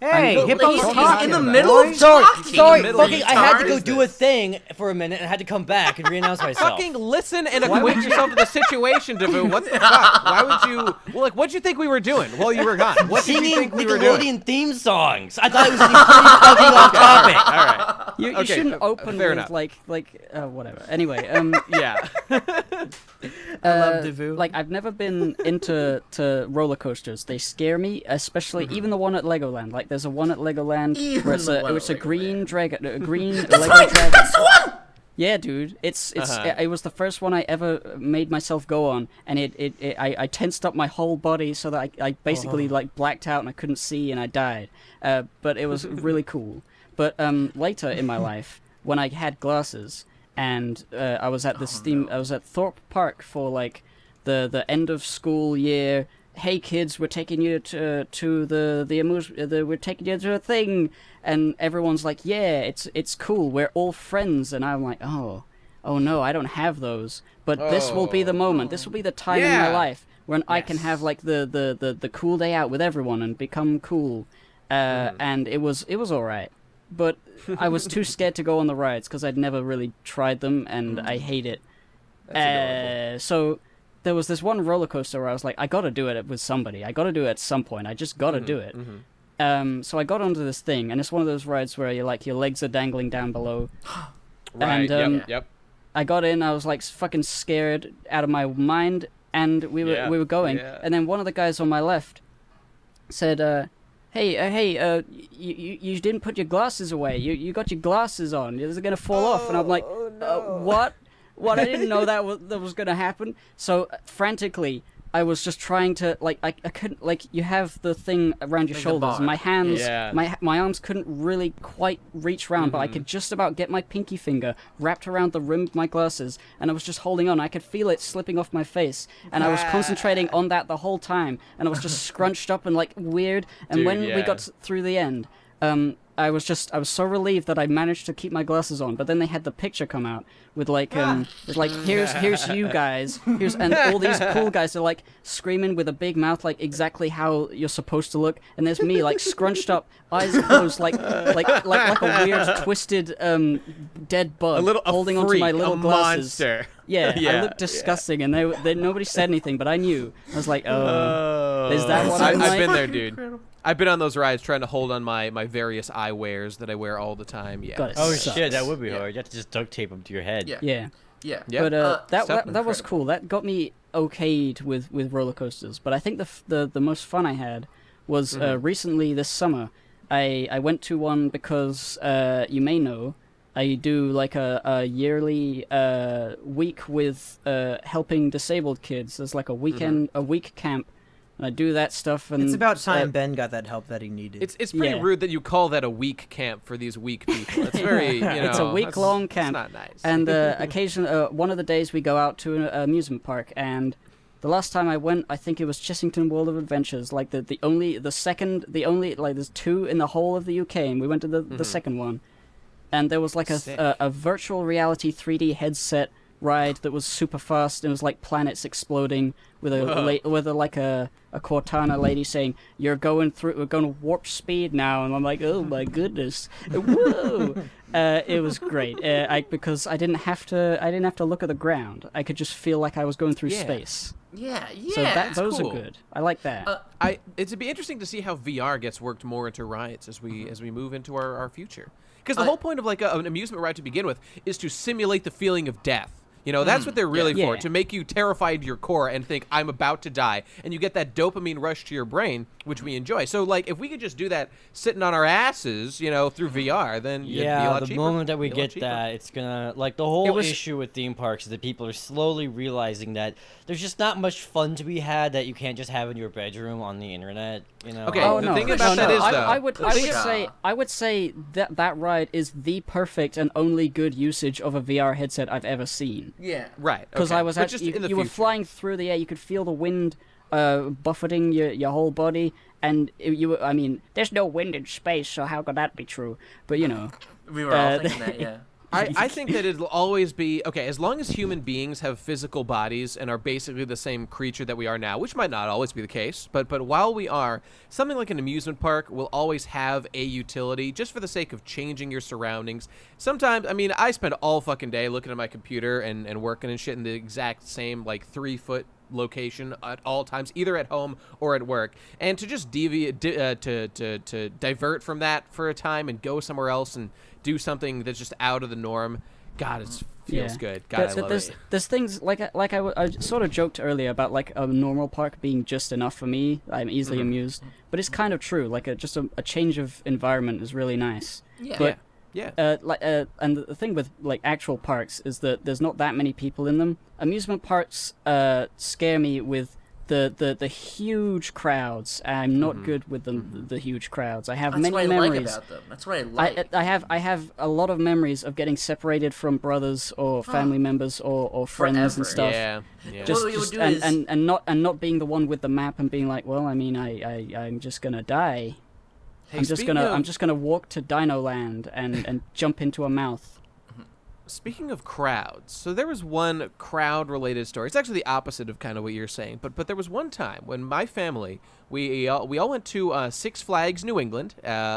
Hey, I'm- Hippo's He's talking in the about middle it. of Sorry, talking. sorry, middle of fucking, the I had to go entire do a thing for a minute and I had to come back and re-announce myself. Fucking listen and acquaint yourself to the situation, Davu. What the fuck? Why would you? Well, like, what'd you think we were doing while you were gone? What did you Singing think we were doing? Nickelodeon theme songs. I thought it was pretty fucking off topic. All right. You Okay, shouldn't open fair with enough. like whatever. Anyway, Yeah. I love Devu. Like I've never been into roller coasters. They scare me, especially even the one at Legoland. Like There's a one at Legoland Even where it's the one it's at a green Legoland. dragon, a green That's Lego right, dragon. that's the one! Yeah, dude, it was the first one I ever made myself go on, and I tensed up my whole body so that I basically like blacked out and I couldn't see and I died. But it was really cool. But later in my life, when I had glasses and I was at this I was at Thorpe Park for like the end of school year. Hey kids, we're taking you to we're taking you to a thing, and everyone's like, yeah, it's cool, we're all friends, and I'm like, oh no, I don't have those, but this will be the moment, this will be the time in my life when I can have like the cool day out with everyone and become cool, and it was all right, but I was too scared to go on the rides because I'd never really tried them and I hate it. So there was this one roller coaster where I was like, I gotta do it with somebody. I gotta do it at some point. I just gotta do it. So I got onto this thing, and it's one of those rides where you're like, your legs are dangling down below. Right. And Yep. I got in. I was like fucking scared out of my mind, and we were going. Yeah. And then one of the guys on my left said, "Hey, you didn't put your glasses away. You got your glasses on. Is it gonna fall off?" And I'm like, "What? What? I didn't know that was gonna happen." So frantically, I was just trying to I couldn't, like, you have the thing around your Like the shoulders, and my bar. hands, Yeah. my arms couldn't really quite reach around, but I could just about get my pinky finger wrapped around the rim of my glasses, and I was just holding on. I could feel it slipping off my face, and I was concentrating on that the whole time, and I was just scrunched up and like weird. And Dude, when we yeah. got through the end, I was so relieved that I managed to keep my glasses on. But then they had the picture come out with like it's like, here's you guys, and all these cool guys are like screaming with a big mouth, like exactly how you're supposed to look, and there's me like scrunched up, eyes closed, like a weird twisted dead bug, holding onto my little glasses. Monster. Yeah, I looked disgusting, and they nobody said anything, but I knew. I was like, is that what I'm I've like? been there, dude. I've been on those rides trying to hold on my various eyewears that I wear all the time. Yeah. God, it Oh sucks. shit, that would be hard. You have to just duct tape them to your head. Yeah. Yeah. Yeah. Yeah. But Stuff that was cool. That got me okayed with roller coasters. But I think the most fun I had was recently this summer. I went to one because you may know I do like a yearly week with helping disabled kids. There's like a week camp. And I do that stuff, and It's about time Ben got that help that he needed. It's pretty Yeah. rude that you call that a week camp for these weak people. It's very, you know. It's a week-long camp. It's not nice. And occasionally, one of the days we go out to an amusement park, and the last time I went, I think it was Chessington World of Adventures. Like there's two in the whole of the UK, and we went to the second one, and there was like a virtual reality 3D headset ride that was super fast. It was like planets exploding with a Cortana lady saying, we're going to warp speed now, and I'm like, oh my goodness, whoa! It was great. Because I didn't have to look at the ground. I could just feel like I was going through space. Yeah. So those cool. are good. I like that. It'd be interesting to see how VR gets worked more into rides as we move into our future. Because the whole point of like an amusement ride to begin with is to simulate the feeling of death. You know, that's what they're really for, to make you terrified to your core and think, I'm about to die. And you get that dopamine rush to your brain, which we enjoy. So, like, if we could just do that sitting on our asses, you know, through VR, then it'd be a lot the cheaper. moment that we It'd be a lot get cheaper. that, it's gonna, like, the whole issue with theme parks is that people are slowly realizing that there's just not much fun to be had that you can't just have in your bedroom on the internet, you know? Okay, Oh the no! thing no, about no, that is, I though, would say that ride is the perfect and only good usage of a VR headset I've ever seen. Yeah. right. Because okay. I was But actually, just in the you were future. flying through the air. You could feel the wind buffeting your whole body, and there's no wind in space, so how could that be true? But you know, We were all thinking that, yeah. I think that it'll always be okay as long as human beings have physical bodies and are basically the same creature that we are now, which might not always be the case, but while we are, something like an amusement park will always have a utility just for the sake of changing your surroundings. Sometimes, I mean, I spend all fucking day looking at my computer and working and shit in the exact same like 3-foot location at all times, either at home or at work, and to just to divert from that for a time and go somewhere else and do something that's just out of the norm God, it feels good. God, I love there's, it. There's things I sort of joked earlier about like a normal park being just enough for me. I'm easily amused, but it's kind of true. Like just a change of environment is really nice. Yeah. But Yeah. and the thing with like actual parks is that there's not that many people in them. Amusement parks scare me with the huge crowds. I'm not good with the huge crowds. I have That's many what I memories. like about them. That's what I like. I have a lot of memories of getting separated from brothers or family members or friends Forever. and stuff. Yeah. What we would do is- And not being the one with the map and being like, well, I mean, I'm just gonna die. Hey, I'm just gonna walk to Dino Land and jump into a mouth. Speaking of crowds, so there was one crowd-related story. It's actually the opposite of kind of what you're saying, but there was one time when my family, we all went to Six Flags New England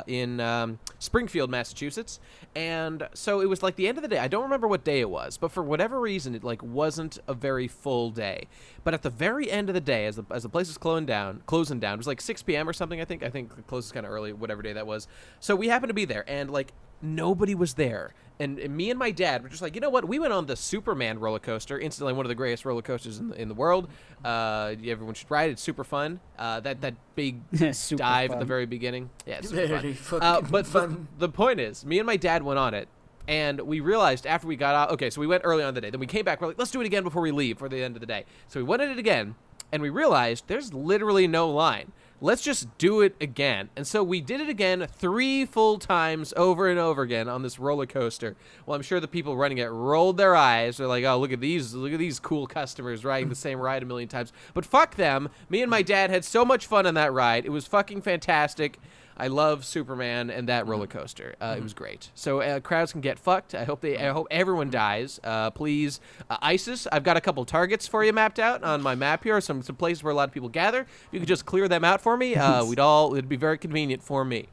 in Springfield, Massachusetts, and so it was like the end of the day. I don't remember what day it was, but for whatever reason, it like wasn't a very full day. But at the very end of the day, as the place was closing down, it was like 6 p.m. or something. I think it closes kind of early, whatever day that was. So we happened to be there, and like nobody was there. And me and my dad were just like, you know what? We went on the Superman roller coaster, instantly one of the greatest roller coasters in the world. Everyone should ride it. It's super fun. That big Super dive fun. at the very beginning. Yeah, it's super Very fun. fucking But fun. the point is, me and my dad went on it. And we realized after we got out, okay, so we went early on in the day. Then we came back. We're like, let's do it again before we leave for the end of the day. So we went at it again, and we realized there's literally no line. Let's just do it again. And so we did it again 3 full times over and over again on this roller coaster. Well, I'm sure the people running it rolled their eyes. They're like, oh, look at these cool customers riding the same ride a million times. But fuck them. Me and my dad had so much fun on that ride. It was fucking fantastic. I love Superman and that roller coaster. It was great. So crowds can get fucked. I hope everyone dies. Please, ISIS. I've got a couple targets for you mapped out on my map here. Some places where a lot of people gather. If you could just clear them out for me, it'd be very convenient for me.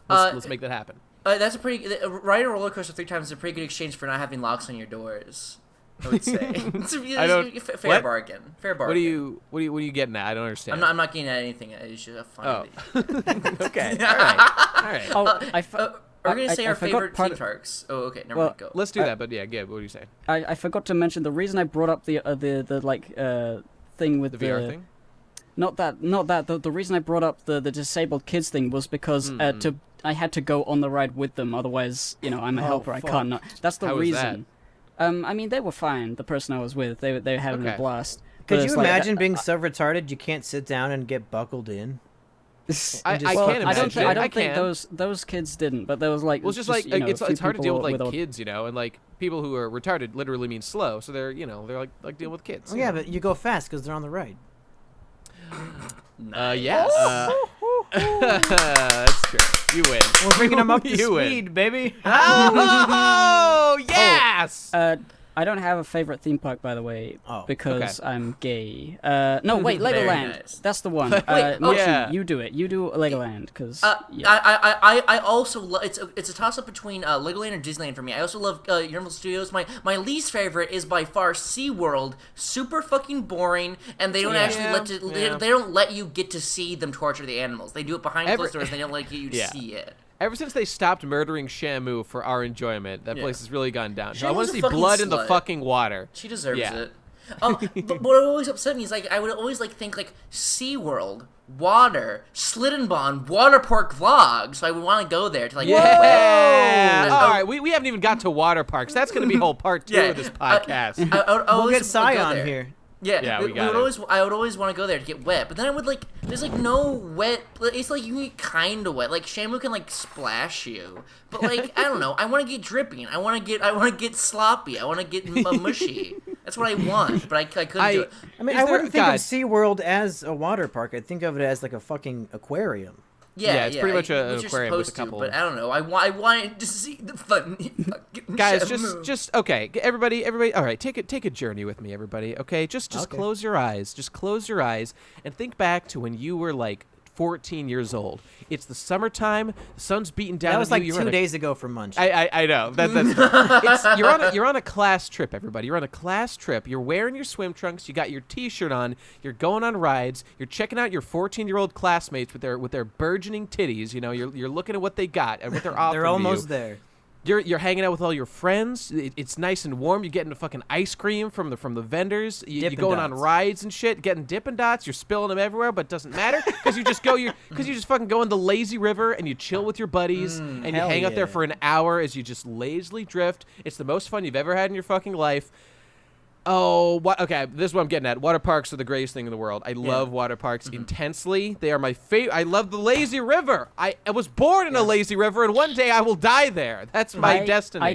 Let's make that happen. That's a pretty riding a roller coaster 3 times is a pretty good exchange for not having locks on your doors. I would say it's fair what? bargain. Fair bargain. What are you getting at? I don't understand. I'm not getting at anything. It's just a funny. Okay. All right. Oh, We're gonna say I our forgot favorite part theme of- parks. Oh, okay. Never Well, mind. Go. Let's do that. But yeah, Gib, what are you saying? I forgot to mention the reason I brought up the thing with The VR thing? Not that. The reason I brought up the disabled kids thing was because I had to go on the ride with them. Otherwise, I'm a helper. I can't not. That's the How was reason. I mean, they were fine. The person I was with, they were having a blast. But Could it's you like, imagine being so retarded you can't sit down and get buckled in? I just- can't Well, imagine. I don't think can. those kids didn't, but there was like Well, it's just a like few it's hard to deal with people like kids, and like people who are retarded literally mean slow, so they're like dealing with kids. Oh, yeah, but you go fast because they're on the ride. Yeah. That's true. You win. We're bringing them up to You win. speed, baby. Oh yes. I don't have a favorite theme park, by the way, Oh, because okay. I'm gay. No, wait, Very Legoland. nice. That's the one. Wait, Mochi, yeah. you do it. You do Legoland, because I also it's a toss up between Legoland and Disneyland for me. I also love Universal Studios. My least favorite is by far SeaWorld. Super fucking boring, and they don't they don't let you get to see them torture the animals. They do it behind closed doors. They don't let you Yeah. see it. Ever since they stopped murdering Shamu for our enjoyment, that place has really gone down. I Shamu's want a to see fucking blood in the slut. fucking water. She deserves Yeah. it. But what always upset me is like I would always think like SeaWorld, water, Slittenbahn, water park vlog. So I would want to go there to like Yeah. All right, we haven't even got to water parks. That's going to be whole part 2 of this podcast. I would We'll always get Cy go on there. here. Yeah, we got it. I would always want to go there to get wet, but then I would there's no wet. It's like you get kind of wet. Like Shamu can splash you, but I don't know. I want to get dripping. I want to get sloppy. I want to get mushy. That's what I want, but I couldn't do it. I mean, Is I there- wouldn't think God. of SeaWorld as a water park. I'd think of it as like a fucking aquarium. Yeah, it's pretty much an which you're aquarium with a supposed to, couple- but I don't know. I wanted to see the fun. Guys, just okay. Everybody. All right, take a journey with me, everybody. Okay, just Okay. close your eyes. Just close your eyes and think back to when you were like 14 years old. It's the summertime. The sun's beating down. That was on like you. 2 days ago for Munch. I know. You're on a class trip, everybody. You're on a class trip. You're wearing your swim trunks. You got your T-shirt on. You're going on rides. You're checking out your 14-year-old classmates with their burgeoning titties. You're looking at what they got and what they're offering. They're almost you. there. You're hanging out with all your friends. It's nice and warm. You're getting a fucking ice cream from the vendors. You're Dippin' going on Dots. rides and shit, getting Dippin' Dots. You're spilling them everywhere, but it doesn't matter because you just fucking go in the lazy river and you chill with your buddies and you hell hang out there yeah. for an hour as you just lazily drift. It's the most fun you've ever had in your fucking life. Oh, what? Okay, this is what I'm getting at. Water parks are the greatest thing in the world. I love water parks intensely. They are my favorite. I love the lazy river. I was born in a lazy river, and one day I will die there. That's my destiny.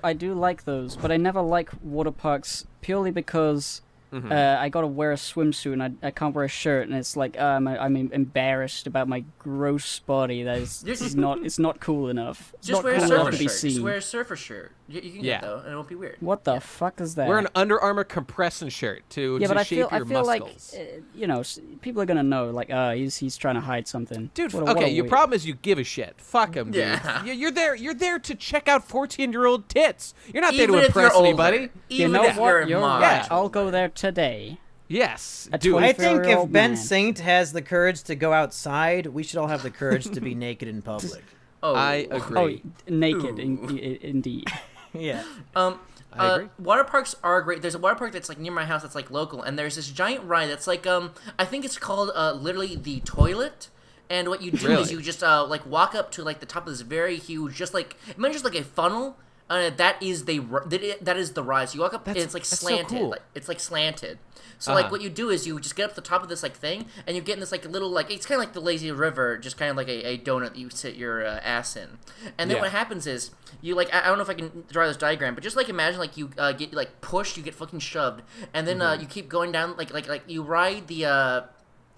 I do like those, but I never like water parks purely because I gotta wear a swimsuit and I can't wear a shirt, and it's like I'm embarrassed about my gross body. That is it's not cool enough. It's Just not wear a cool surfer enough to be shirt. Just seen. wear a surfer shirt. You can Yeah. get though, and it won't be weird. What the fuck is that? Wear an Under Armour compression shirt to yeah, but I shape feel your like muscles. people are gonna know like he's trying to hide something. Dude, What a your weird- problem is you give a shit. Fuck him, dude. Yeah. You're there to check out 14-year-old tits. You're not there Even to if impress you're older. anybody. You Even know if you're what? You're moderate right. I'll go older. there today. Yes, A dude. I think if 24-year-old Ben man. Saint has the courage to go outside, we should all have the courage to be naked in public. Oh, I agree. Oh, naked, indeed. Yeah. I agree. Water parks are great. There's a water park that's like near my house that's like local, and there's this giant ride that's like I think it's called literally the toilet. And what you do is Really? you just like walk up to like the top of this very huge, just like imagine just like a funnel. That is the ride. So you walk up and it's like that's so slanted. cool. Like, it's like slanted. So like what you do is you just get up to the top of this like thing, and you get in this like little like it's kind of like the lazy river, just kind of like a donut that you sit your ass in. And then Yeah. what happens is you like I don't know if I can draw this diagram, but just like imagine like you get like pushed, you get fucking shoved, and then you keep going down like you ride the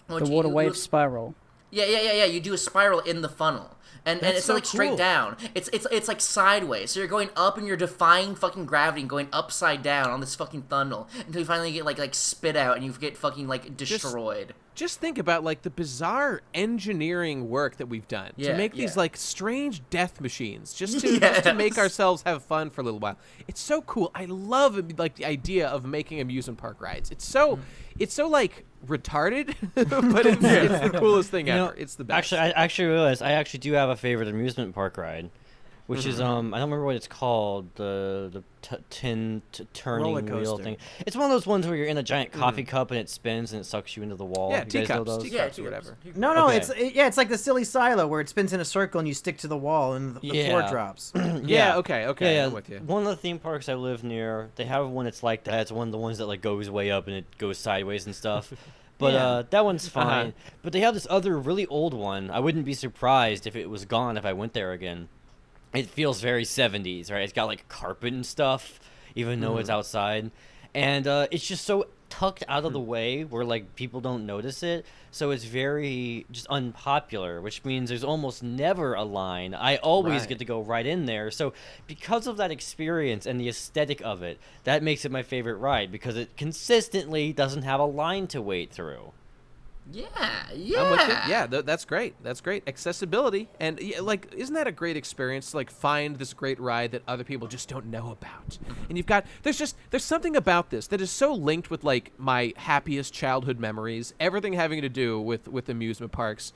The wave spiral. Yeah. You do a spiral in the funnel. And That's it's so not like straight cool. down. It's like sideways. So you're going up and you're defying fucking gravity and going upside down on this fucking funnel until you finally get like spit out and you get fucking like destroyed. Just think about like the bizarre engineering work that we've done to Yeah, make these yeah. like strange death machines just to make Yes. ourselves have fun for a little while. It's so cool. I love like the idea of making amusement park rides. It's so like retarded, but it's the coolest thing ever. It's the best. Actually, I actually realized I actually do have a favorite amusement park ride, which is I don't remember what it's called. The turning Roller wheel coaster. thing. It's one of those ones where you're in a giant coffee cup and it spins and it sucks you into the wall. Yeah, You guys know teacups, those? teacups or whatever. No, Okay. it's like the silly silo where it spins in a circle and you stick to the wall and the floor Yeah. drops. Yeah. Okay. Yeah, I'm with you. One of the theme parks I live near, they have one that's like that. It's one of the ones that like goes way up and it goes sideways and stuff. But Yeah. that one's fine. Uh-huh. But they have this other really old one. I wouldn't be surprised if it was gone if I went there again. It feels very 70s, right? It's got like carpet and stuff, even though it's outside. And it's just so tucked out of the way where like people don't notice it. So it's very just unpopular, which means there's almost never a line. I always Right. get to go right in there. So because of that experience and the aesthetic of it, that makes it my favorite ride because it consistently doesn't have a line to wait through. Yeah. I'm with you. Yeah, that's great. That's great. Accessibility. And like, isn't that a great experience to like find this great ride that other people just don't know about? And there's something about this that is so linked with like my happiest childhood memories, everything having to do with amusement parks.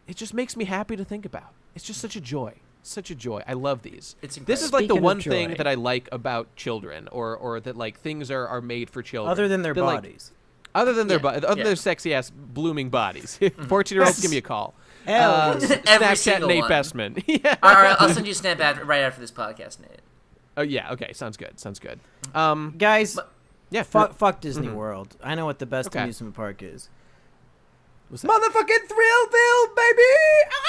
It just makes me happy to think about. It's just such a joy. Such a joy. I love these. It's This is like Speaking the of one thing joy. that I like about children or that like things are made for children. Other than their They're, like, bodies. Other than their Yeah. their sexy ass blooming bodies. 14-year-olds, give me a call. Hell, Every Snapchat single Nate one. Bestman. Yeah. All right, I'll send you a snap right after this podcast, Nate. Oh yeah. Okay. Sounds good. guys, Yeah. fuck Disney World. I know what the best Okay. amusement park is. What's that? Motherfucking Thrillville, baby!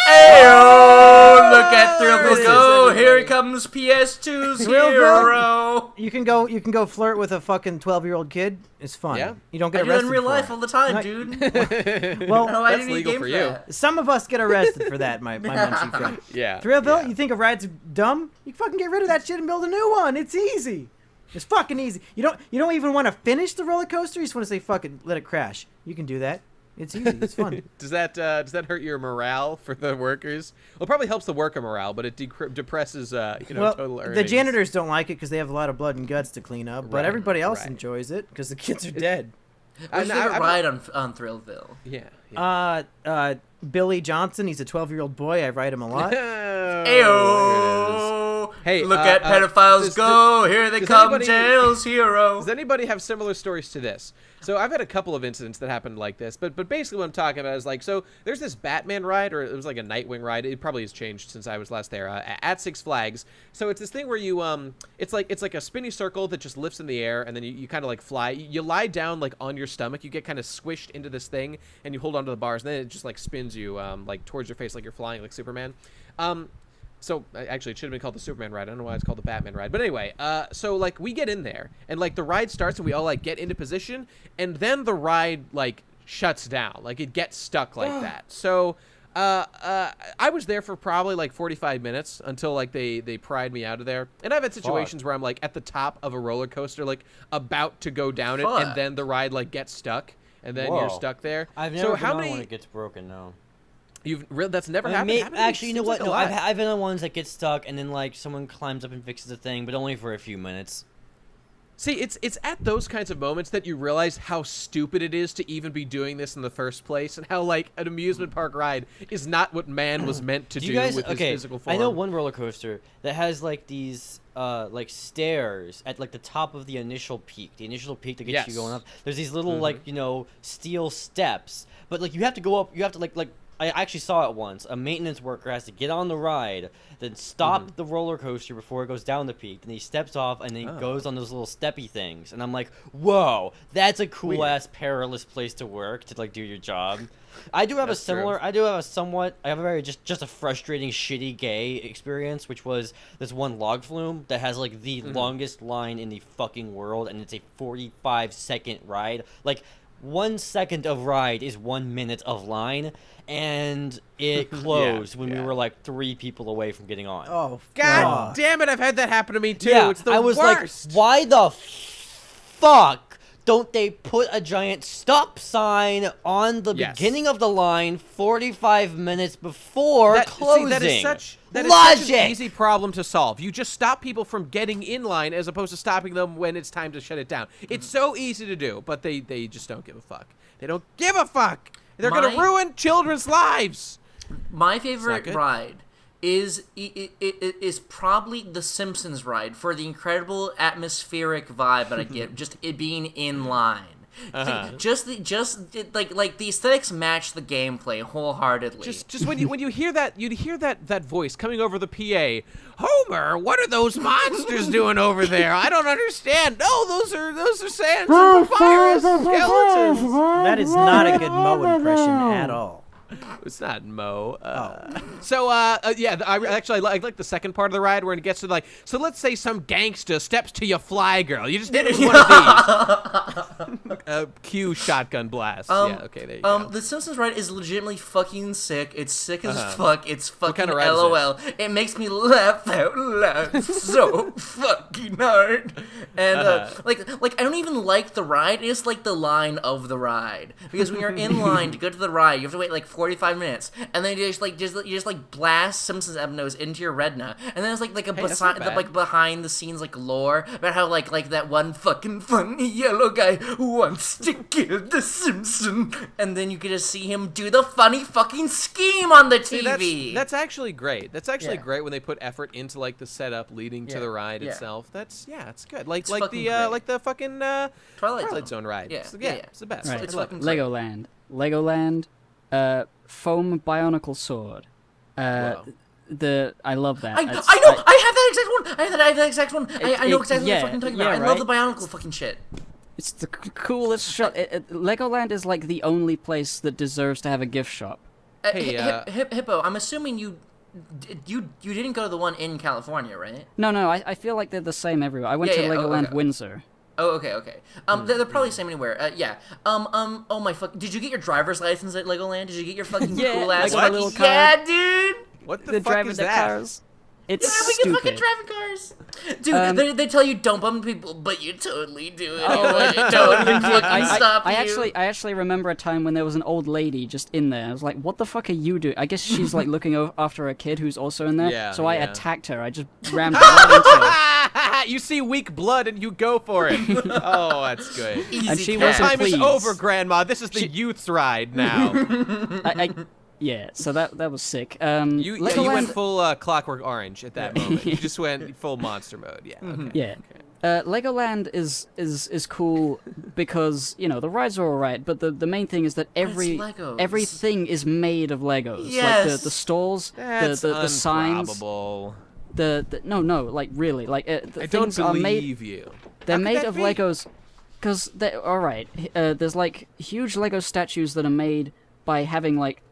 Hey-oh, look at Thrillville This go! is Here comes PS2's Thrillville. hero. You can go flirt with a fucking 12-year-old kid. It's fun. Yeah. You don't I get do that arrested in real for life it. all the time, Right. dude. Well, No, I That's didn't need a legal game for for you. that. some of us get arrested for that, my munchy friend. Yeah. Thrillville, yeah. you think a ride's dumb? You fucking get rid of that shit and build a new one. It's easy. It's fucking easy. You don't even want to finish the roller coaster. You just want to say fuck it, let it crash. You can do that. It's easy. It's fun. Does that hurt your morale for the workers? Well, it probably helps the worker morale, but it depresses total earnings. the janitors don't like it because they have a lot of blood and guts to clean up, but Right, everybody else right. enjoys it because the kids are dead. What's your favorite ride on Thrillville? Yeah. Billy Johnson. He's a 12-year-old boy. I ride him a lot. Ayo! Hey, Look at pedophiles go! Here they come, anybody- Tails hero. Does anybody have similar stories to this? So I've had a couple of incidents that happened like this, but basically what I'm talking about is like, so there's this Batman ride, or it was like a Nightwing ride. It probably has changed since I was last there, at Six Flags. So it's this thing where you it's like a spinny circle that just lifts in the air, and then you kind of like fly. You lie down like on your stomach. You get kind of squished into this thing, and you hold onto the bars, and then it just like spins you like towards your face, like you're flying like Superman. So actually, it should have been called the Superman ride. I don't know why it's called the Batman ride. But anyway, so like we get in there, and like the ride starts, and we all like get into position, and then the ride like shuts down, like it gets stuck like that. So I was there for probably like 45 minutes until like they pried me out of there. And I've had situations where I'm like at the top of a roller coaster, like about to go down it, and then the ride like gets stuck, and then you're stuck there. I've never been on when it gets broken. No. That's never happened. Actually, you know what? Like No, I've been on ones that get stuck, and then like someone climbs up and fixes the thing, but only for a few minutes. See, it's at those kinds of moments that you realize how stupid it is to even be doing this in the first place, and how like an amusement park ride is not what man was meant to do with his physical form. I know one roller coaster that has like these like stairs at like the top of the initial peak that gets you going up. There's these little like steel steps, but like you have to go up. You have to like. I actually saw it once. A maintenance worker has to get on the ride, then stop the roller coaster before it goes down the peak. Then he steps off, and then he goes on those little steppy things. And I'm like, whoa, that's a cool-ass perilous place to work, to like do your job. I do have a very just a frustrating, shitty gay experience, which was this one log flume that has like the longest line in the fucking world, and it's a 45-second ride. Like, 1 second of ride is 1 minute of line, and it closed when we were like 3 people away from getting on. Oh, God damn it! I've had that happen to me too. Yeah, It's the I was worst. like, why the fuck don't they put a giant stop sign on the beginning of the line 45 minutes before closing? See, that is such an easy problem to solve. You just stop people from getting in line as opposed to stopping them when it's time to shut it down. It's so easy to do, but they just don't give a fuck. They don't give a fuck. They're going to ruin children's lives. My favorite ride is probably the Simpsons ride for the incredible atmospheric vibe that I get just it being in line. Just the aesthetics match the gameplay wholeheartedly. Just when you hear that voice coming over the PA, Homer, what are those monsters doing over there? I don't understand. No, those are sand virus skeletons. That is not a good Mo impression at all. It's not Mo. So I like the second part of the ride where it gets to like, so let's say some gangster steps to your fly girl. You just hit it with one of these. Cue shotgun blast. Okay, there you go. The Simpsons ride is legitimately fucking sick. It's sick as fuck. It's fucking kind of ride is LOL. It makes me laugh out loud so fucking hard. And like I don't even like the ride. It's like the line of the ride, because when you're in line to go to the ride, you have to wait like 45 minutes, and then you just blast Simpsons episodes into your retina, and then there's like behind the scenes like lore about how like that one fucking funny yellow guy wants to kill the Simpson, and then you get to see him do the funny fucking scheme on the TV. See, that's actually great. That's actually great when they put effort into like the setup leading to the ride itself. That's it's good. Like the fucking Twilight Zone ride. Yeah, it's the best. Right. It's fucking Legoland. Foam Bionicle Sword. I love that. I know. I have that exact one. I have that exact one. I know exactly what you're fucking talking about. I love the Bionicle fucking shit. It's the coolest shot. Legoland is like the only place that deserves to have a gift shop. Hippo, I'm assuming you didn't go to the one in California, right? No. I feel like they're the same everywhere. I went to Legoland Windsor. Oh, okay. They're probably the same anywhere. Oh my fuck. Did you get your driver's license at Legoland? Did you get your fucking cool ass little car? Yeah, dude. What the fuck is that? Cars. It's we stupid. can fucking drive cars. Dude, they tell you don't bump people, but you totally do it. I actually remember a time when there was an old lady just in there. I was like, what the fuck are you doing? I guess she's like looking after a kid who's also in there. So I attacked her. I just rammed right into her. You see weak blood and you go for it. Oh, that's good. Easy and she cat. wasn't Time pleased. is over, Grandma. This is the youth's ride now. Yeah, so that was sick. You went Legoland, full Clockwork Orange at that moment. You just went full monster mode. Yeah. Okay. yeah. Legoland is cool because the rides are alright, but the main thing is that Legos. everything is made of Legos. Yes. Like the stalls, That's the signs, improbable. no, like really, like the I don't things are made. believe you. They're How could made that of be? Legos, because they're alright. There's like huge Lego statues that are made by having like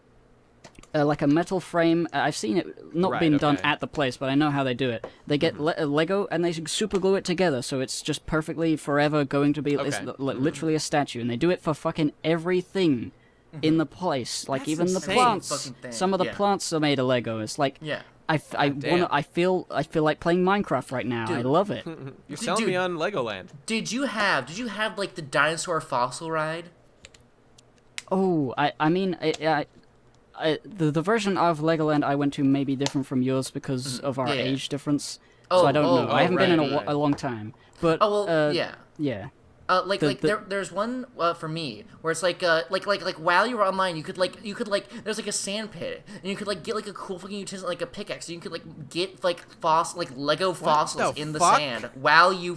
a metal frame. I've seen it not Right, being done okay. at the place, but I know how they do it. They get Lego and they super glue it together, so it's just perfectly forever going to be it's Okay. literally a statue. And they do it for fucking everything in the place, like That's even the insane. plants. Fucking thing, Some of the yeah. plants are made of Lego. It's like Yeah. damn. I feel like playing Minecraft right now. I Dude. love it. You're selling me on Legoland. Did you have like the dinosaur fossil ride? Oh, I mean, the version of Legoland I went to may be different from yours because of our Yeah. age difference. Oh, So I don't know. I haven't been in right. a long time. But Oh well, yeah. There's one for me where it's like while you were online you could there's like a sand pit and you could like get like a cool fucking utensil like a pickaxe and you could like get like Lego fossils the in the fuck? sand while you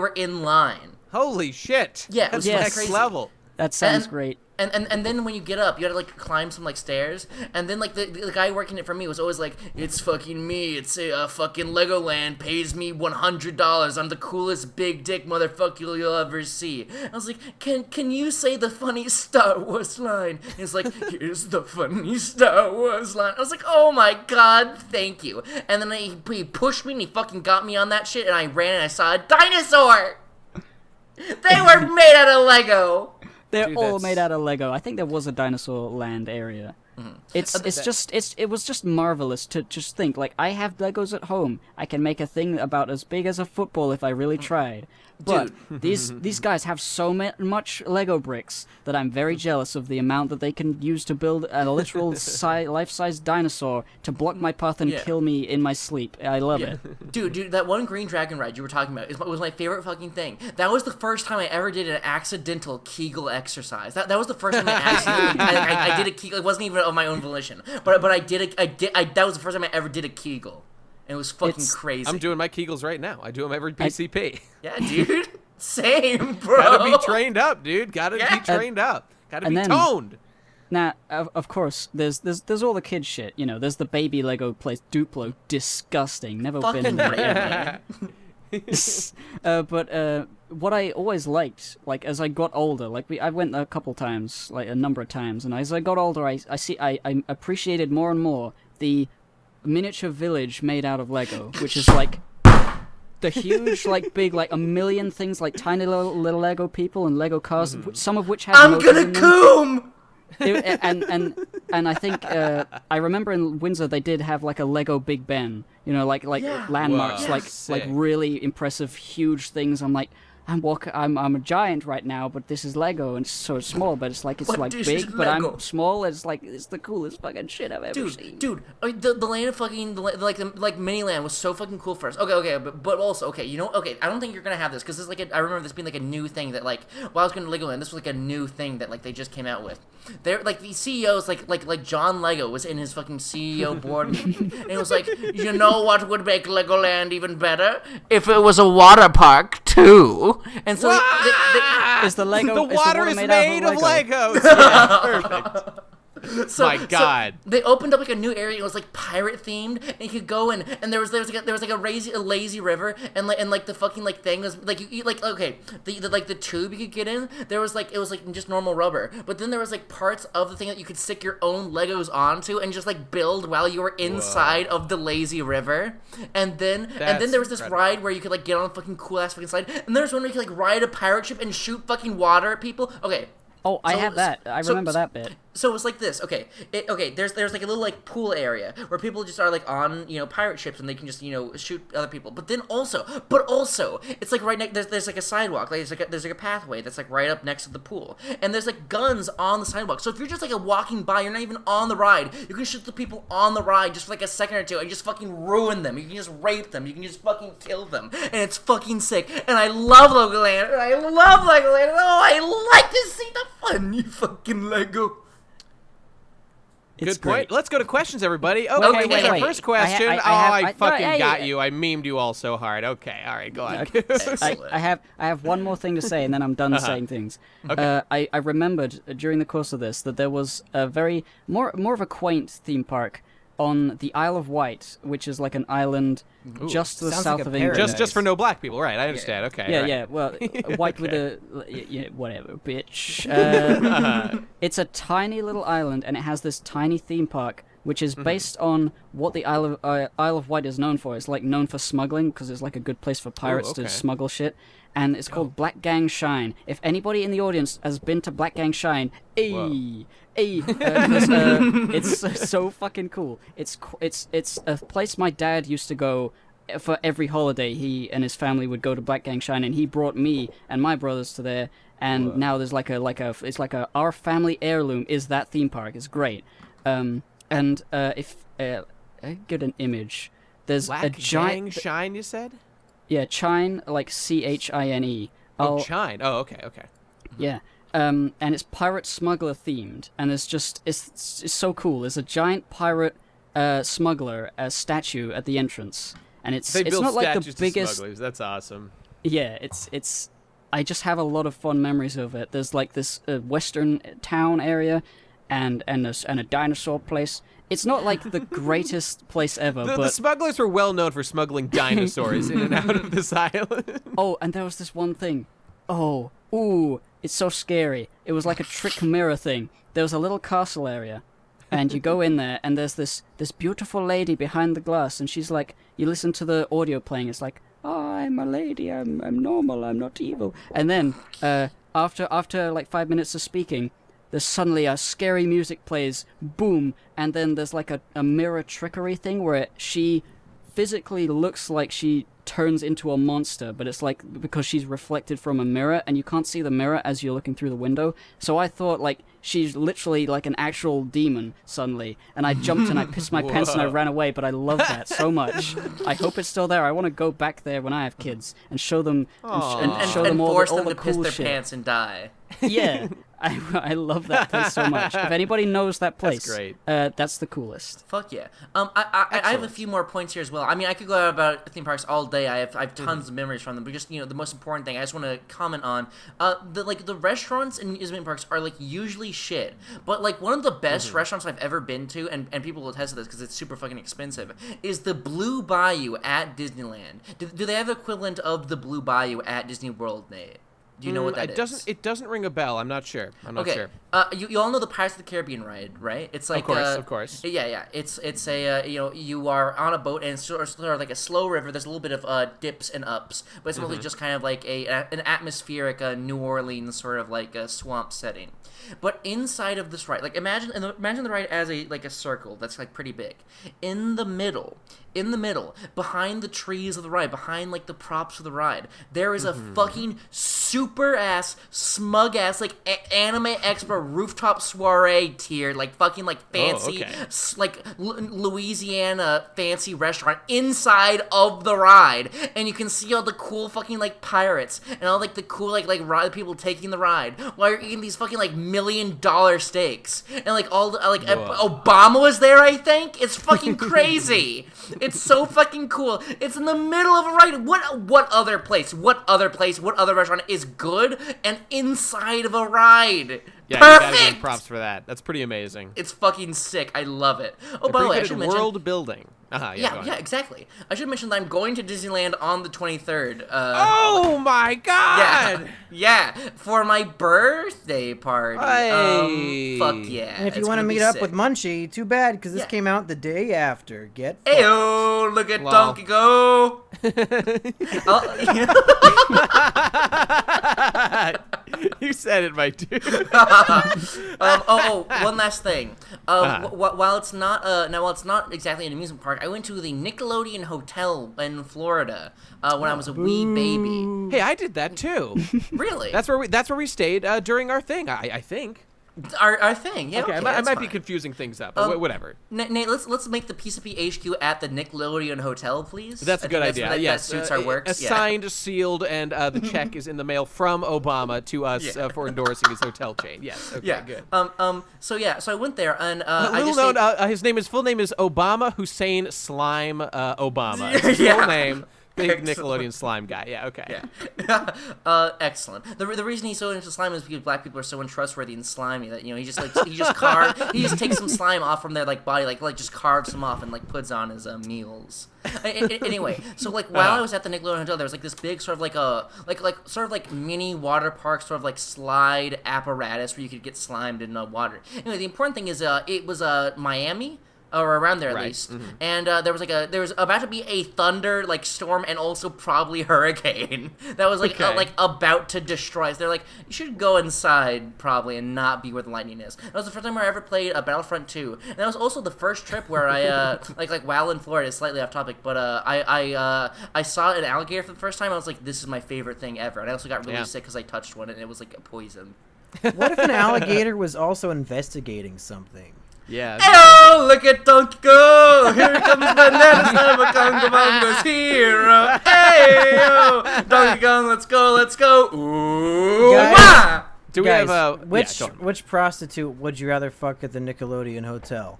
were in line. Holy shit! Yeah, it That's was next crazy. level. That sounds And- great. And then when you get up, you gotta like climb some like stairs, and then like the guy working it for me was always like, "It's fucking me. It's fucking Legoland pays me $100. I'm the coolest big dick motherfucker you'll ever see." I was like, "Can you say the funny Star Wars line?" And he's like, "Here's the funny Star Wars line." I was like, "Oh my god, thank you." And then he pushed me and he fucking got me on that shit, and I ran and I saw a dinosaur. They were made out of Lego. They're Dude, all that's- made out of Lego. I think there was a dinosaur land area. It was just marvelous to just think like I have Legos at home. I can make a thing about as big as a football if I really tried. But these guys have so much Lego bricks that I'm very jealous of the amount that they can use to build a literal life-size dinosaur to block my path and Yeah. kill me in my sleep. I love it. Dude, that one green dragon ride you were talking about was my favorite fucking thing. That was the first time I ever did an accidental Kegel exercise. That was the first time I accidentally I did a Kegel. It wasn't even of my own volition, but I did that was the first time I ever did a Kegel, and it was fucking It's- crazy. I'm doing my Kegels right now. I do them every PCP. Yeah, dude. Same, bro. Gotta be trained up, dude. Gotta Yeah. be trained up. Gotta And be then- toned. Now, of course, there's all the kid shit. There's the baby Lego place Duplo, disgusting. Never been in Fucking there. man. But what I always liked, like as I got older, like I went a couple times, like a number of times, and as I got older, I appreciated more and more the miniature village made out of Lego, which is like the huge, like big, like a million things, like tiny little Lego people and Lego cars, some of which had. I'm motors gonna in them. coom. And I think I remember in Windsor they did have like a Lego Big Ben, like Yeah. landmarks, Whoa. like Sick. really impressive, huge things. I'm like, I'm a giant right now, but this is Lego and it's so small, but it's like But this big, is but Lego. I'm small. And it's the coolest fucking shit I've ever seen. Dude, the land of fucking like Miniland was so fucking cool first. Okay, but also okay, I don't think you're gonna have this because this is I remember this being like a new thing that like while I was going to Legoland, this was like a new thing that like they just came out with. They're like these CEOs like John Lego was in his fucking CEO board meeting and it was like, you know what would make Legoland even better if it was a water park too. And so Is the Lego The water is made made out of Lego? Legos. Yeah, perfect. My God. They opened up like a new area. It was like pirate themed, and you could go and there was like a lazy river, and like the fucking like thing was like you like okay the tube you could get in. There was like it was like just normal rubber, but then there was like parts of the thing that you could stick your own Legos onto and just like build while you were inside of the lazy river. And then That's there was this incredible. ride where you could like get on a fucking cool ass fucking slide, and there was one where you could like ride a pirate ship and shoot fucking water at people. Okay. Oh, I So- have that. I so- remember that bit. So it's like this, okay. There's like a little like pool area where people just are like on pirate ships and they can just shoot other people. But also it's like right next there's like a sidewalk, like there's like a pathway that's like right up next to the pool, and there's like guns on the sidewalk. So if you're just like walking by, you're not even on the ride. You can shoot the people on the ride just for like a second or two and just fucking ruin them. You can just rape them. You can just fucking kill them, and it's fucking sick. And I love Legoland. And I love Legoland. Oh, I like to see the funny fucking Lego. Good great. point. Let's go to questions, everybody. Okay, wait, here's our wait. first question. I fucking got you. I memed you all so hard. Okay, all right, go on. Excellent. I have one more thing to say, and then I'm done saying things. Okay. I remembered during the course of this that there was a more of a quaint theme park on the Isle of Wight, which is like an island just to the Sounds south like a of England. paradise. Just for no black people, right? I understand. Okay. Yeah, all right. yeah. Well, White with a whatever, bitch. It's a tiny little island, and it has this tiny theme park, which is based on what the Isle of Wight is known for. It's like known for smuggling because it's like a good place for pirates to smuggle shit. And it's called Black Gang Shine. If anybody in the audience has been to Black Gang Shine, it's so fucking cool. It's a place my dad used to go for every holiday. He and his family would go to Black Gang Shine, and he brought me and my brothers to there. And now there's it's like our family heirloom is that theme park. It's great. If I get an image, there's Black a giant Gang Shine, you said? Yeah, Chine, like Chine. Oh, Chine. Oh, okay. Yeah. And it's pirate smuggler themed, and it's so cool. There's a giant pirate smuggler statue at the entrance, and it's build not like the statues to biggest. smugglers. That's awesome. Yeah, it's. I just have a lot of fond memories of it. There's like this western town area, and a dinosaur place. It's not like the greatest place ever, The but smugglers were well known for smuggling dinosaurs in and out of this island. oh, and there was this one thing. Oh, ooh, it's so scary. It was like a trick mirror thing. There was a little castle area, and you go in there, and there's this beautiful lady behind the glass, and she's like, you listen to the audio playing, it's like, oh, I'm a lady, I'm normal, I'm not evil. And then, after like 5 minutes of speaking, there's suddenly a scary music plays, boom, and then there's like a mirror trickery thing where she physically looks like she turns into a monster, but it's like because she's reflected from a mirror, and you can't see the mirror as you're looking through the window. So I thought like she's literally like an actual demon suddenly, and I jumped and I pissed my pants and I ran away, but I love that so much. I hope it's still there. I want to go back there when I have kids and show them and show them all force the, all them the to cool piss their shit. pants and die. Yeah, I love that place so much. If anybody knows that place, That's great. That's the coolest. Fuck yeah. I have a few more points here as well. I mean, I could go on about theme parks all day. I have tons of memories from them, but just, the most important thing I just want to comment on, the restaurants in amusement parks are like usually shit, but like one of the best restaurants I've ever been to, and people will attest to this because it's super fucking expensive, is the Blue Bayou at Disneyland. Do they have equivalent of the Blue Bayou at Disney World, Nate? Do you know what that is? It doesn't ring a bell. I'm not sure. Okay. You all know the Pirates of the Caribbean ride, right? It's like of course. Yeah. It's a you are on a boat and it's sort of like a slow river. There's a little bit of dips and ups, but it's mostly just kind of like an atmospheric New Orleans sort of like a swamp setting. But inside of this ride, like imagine the ride as a circle that's like pretty big. In the middle, behind the trees of the ride, behind like the props of the ride, there is a fucking super ass, smug ass, like anime expert rooftop soiree tier, like fucking like fancy, like Louisiana fancy restaurant inside of the ride, and you can see all the cool fucking like pirates and all like the cool like ride people taking the ride while you're eating these fucking like $1 million steaks, and like all the like Obama was there, I think. It's fucking crazy. It's so fucking cool. It's in the middle of a ride. What other place? What other restaurant is good and inside of a ride? Yeah, Perfect! you gotta give props for that. That's pretty amazing. It's fucking sick. I love it. Oh, by the way, I should mention world building. Yeah, exactly. I should mention that I'm going to Disneyland on the 23rd. Oh my god! Yeah, for my birthday party. Hey. Fuck yeah. And if you it's want to gonna be meet up sick. with Munchie, too bad, because this Yeah. came out the day after. Get fucked. Ayo, look at Wow. Donkey go. You said it, my dude. One last thing. While it's not exactly an amusement park, I went to the Nickelodeon Hotel in Florida when I was a wee baby. Hey, I did that too. Really? That's where we stayed during our thing. I think. Our thing, yeah. Okay, Okay, I that's might be fine. confusing things up, but whatever. Nate, let's make the PCP HQ at the Nickelodeon Hotel, please. That's a I good think idea. That Yes, suits our works. Signed, sealed, and the check is in the mail from Obama to us for endorsing his hotel chain. Yes. Okay. Yeah. Good. So I went there and Little known, his full name is Obama Hussein Slime Obama. It's his Yeah. full name. Big Excellent. Nickelodeon slime guy. Yeah. Okay. Yeah. Excellent. The reason he's so into slime is because black people are so untrustworthy and slimy that he just takes some slime off from their body, like just carves them off and puts on his meals. Anyway, so while I was at the Nickelodeon Hotel, there was this big sort of mini water park sort of slide apparatus where you could get slimed in water. Anyway, the important thing is it was Miami. Or around there at least, and there was about to be a thunder storm and also probably hurricane that was about to destroy us. They're you should go inside probably and not be where the lightning is. That was the first time I ever played Battlefront 2, and that was also the first trip where I while in Florida, it's slightly off topic, but I saw an alligator for the first time. I was like, this is my favorite thing ever, and I also got really sick because I touched one and it was a poison. What if an alligator was also investigating something? Yeah. Oh, look at Donkey go! Here comes Bananas, I'm a Congo Bongo's hero. Hey, yo! Donkey Kong, let's go! Ooh, Guys, Do we Guys, have which prostitute would you rather fuck at the Nickelodeon Hotel?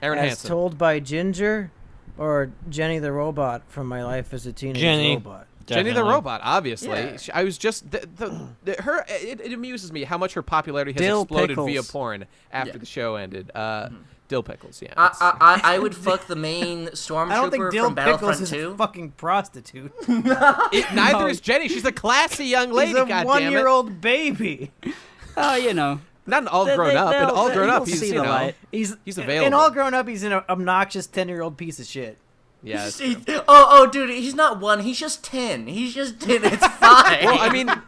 Aaron As Hansen? told by Ginger, or Jenny the Robot from My Life as a Teenage Jenny. Robot? Jenny the Definitely. Robot, obviously. Yeah. I was just her. It amuses me how much her popularity has Dill exploded pickles. via porn after the show ended. Dill pickles, yeah. I would fuck the main I don't think stormtrooper Dill from Pickles Battlefront is 2. a fucking prostitute. Neither is Jenny. She's a classy young lady. He's a goddammit. one-year-old baby. Oh, Not an all grown up. And all grown up, he'll he's see you the know. light. He's available. And all grown up, he's an obnoxious 10-year-old piece of shit. Yeah. that's true. Dude, he's not 1. He's just 10. He's just 10. It's fine. Well,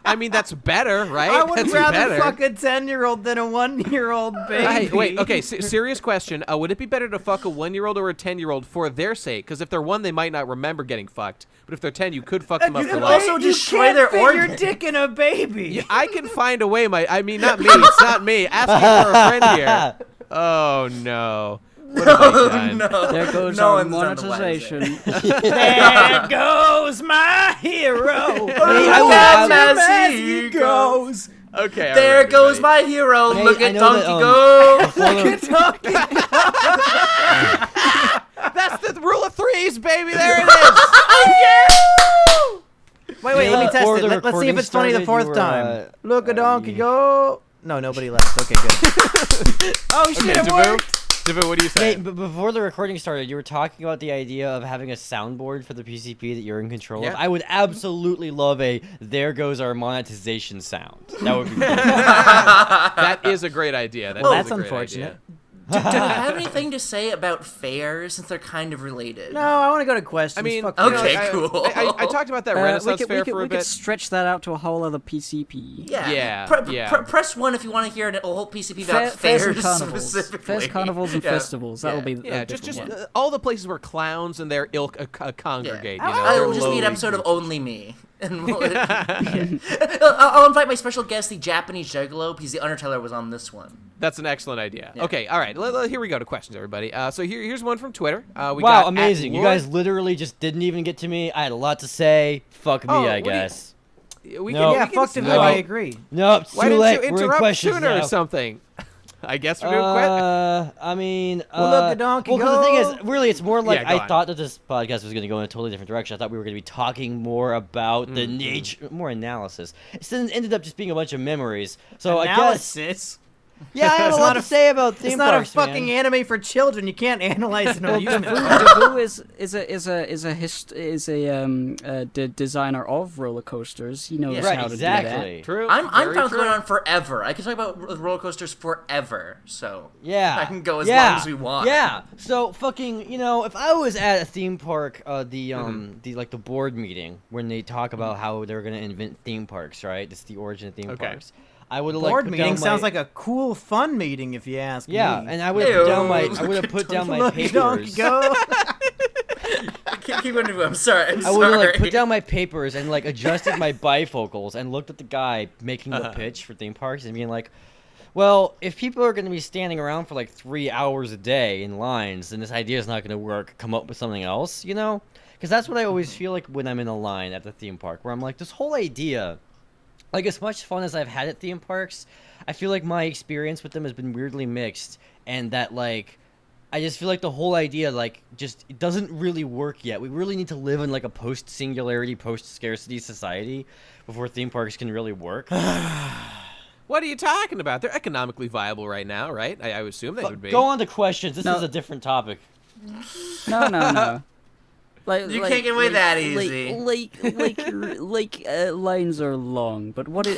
I mean that's better, right? I would That's rather better. fuck a 10-year-old than a 1-year-old baby. Hey, wait, okay, serious question. Would it be better to fuck a 1-year-old or a 10-year-old for their sake? Because if they're 1, they might not remember getting fucked. But if they're 10, you could fuck them up you for could life. also You destroy can't their fit organ. your dick in a baby. Yeah, I can find a way, not me. It's not me. Asking for a friend here. Oh, no. What have I done? No. There goes No our one's done the monetization. There goes my hero. As he goes. Okay, all There right, goes everybody. my hero. Hey, Look I at know Donkey that, go. That's the rule of threes, baby. There it is. Wait, let me test Before it. the Let's see if recording it's funny the started, fourth you were, time. Look at donkey yeah. go. No, nobody left. Okay, good. Oh shit, Okay, it worked. Devu, what do you say? Hey, but before the recording started, you were talking about the idea of having a soundboard for the PCP that you're in control Yeah. of. I would absolutely love a "There goes our monetization" sound. That would be. That is a great idea. Well, is that's a great unfortunate. idea. Do we have anything to say about fairs since they're kind of related? No, I want to go to questions. I mean, Fuck you know, Okay, I- cool. I talked about that Renaissance Fair for a we could bit. stretch that out to a whole other PCP. Yeah. Yeah. Press 1 if you want to hear a whole PCP Fair, about fairs fairs and carnivals. specifically. Fairs, carnivals, and Yeah. festivals. That will be Yeah, a just different one. all the places where clowns and their ilk congregate. You know, It they're will just be an lowly episode of creatures. Only Me. And I'll invite my special guest, the Japanese Juggalo, because the Underteller was on this one. That's an excellent idea. Yeah. Okay, all right. Here we go to questions, everybody. So here's one from Twitter. We Wow, got amazing! You @Lord- guys literally just didn't even get to me. I had a lot to say. Fuck me, Oh, I what do you- guess. We No. Yeah, we fuck can Devu, no. I agree. No, it's Why too didn't late. you We're in interrupt questions sooner now. or something? I guess we're doing quick. I mean, Well, look at donkey well, 'cause the thing go. is, really, it's more like Yeah, go I on. thought that this podcast was going to go in a totally different direction. I thought we were going to be talking more about the nature, more analysis. It ended up just being a bunch of memories. So I guess, Analysis. yeah, I had a It's lot not to a- say about theme It's not a parks, fucking man. anime for children. You can't analyze an amusement park. Devu is a designer of roller coasters. He knows Yeah. Right, how to exactly. True. I'm Very fine with true. going on forever. I can talk about roller coasters forever, so Yeah. I can go as yeah. long as we want. Yeah. So fucking, if I was at a theme park, the board meeting when they talk about how they're gonna invent theme parks, right? It's the origin of theme Okay. parks. I would have Board put meeting down sounds my- like a cool, fun meeting, if you ask me. yeah, and I would have put down my Ew. I would have put down my Look at donkey papers. go. Keep going to I'm sorry. I would have put down my papers and adjusted my bifocals and looked at the guy making the pitch for theme parks and being like, Well, if people are going to be standing around for like 3 hours a day in lines, then this idea is not going to work. Come up with something else, you know? Because that's what I always feel like when I'm in a line at the theme park, where I'm like, this whole idea, like as much fun as I've had at theme parks, I feel like my experience with them has been weirdly mixed, and that like, I just feel like the whole idea, like, just it doesn't really work yet. We really need to live in like a post-singularity, post-scarcity society before theme parks can really work. What are you talking about? They're economically viable right now, right? I would assume they would be. Go on to questions. This No. is a different topic. No. Like, You can't get away that easy. Lines are long, but what are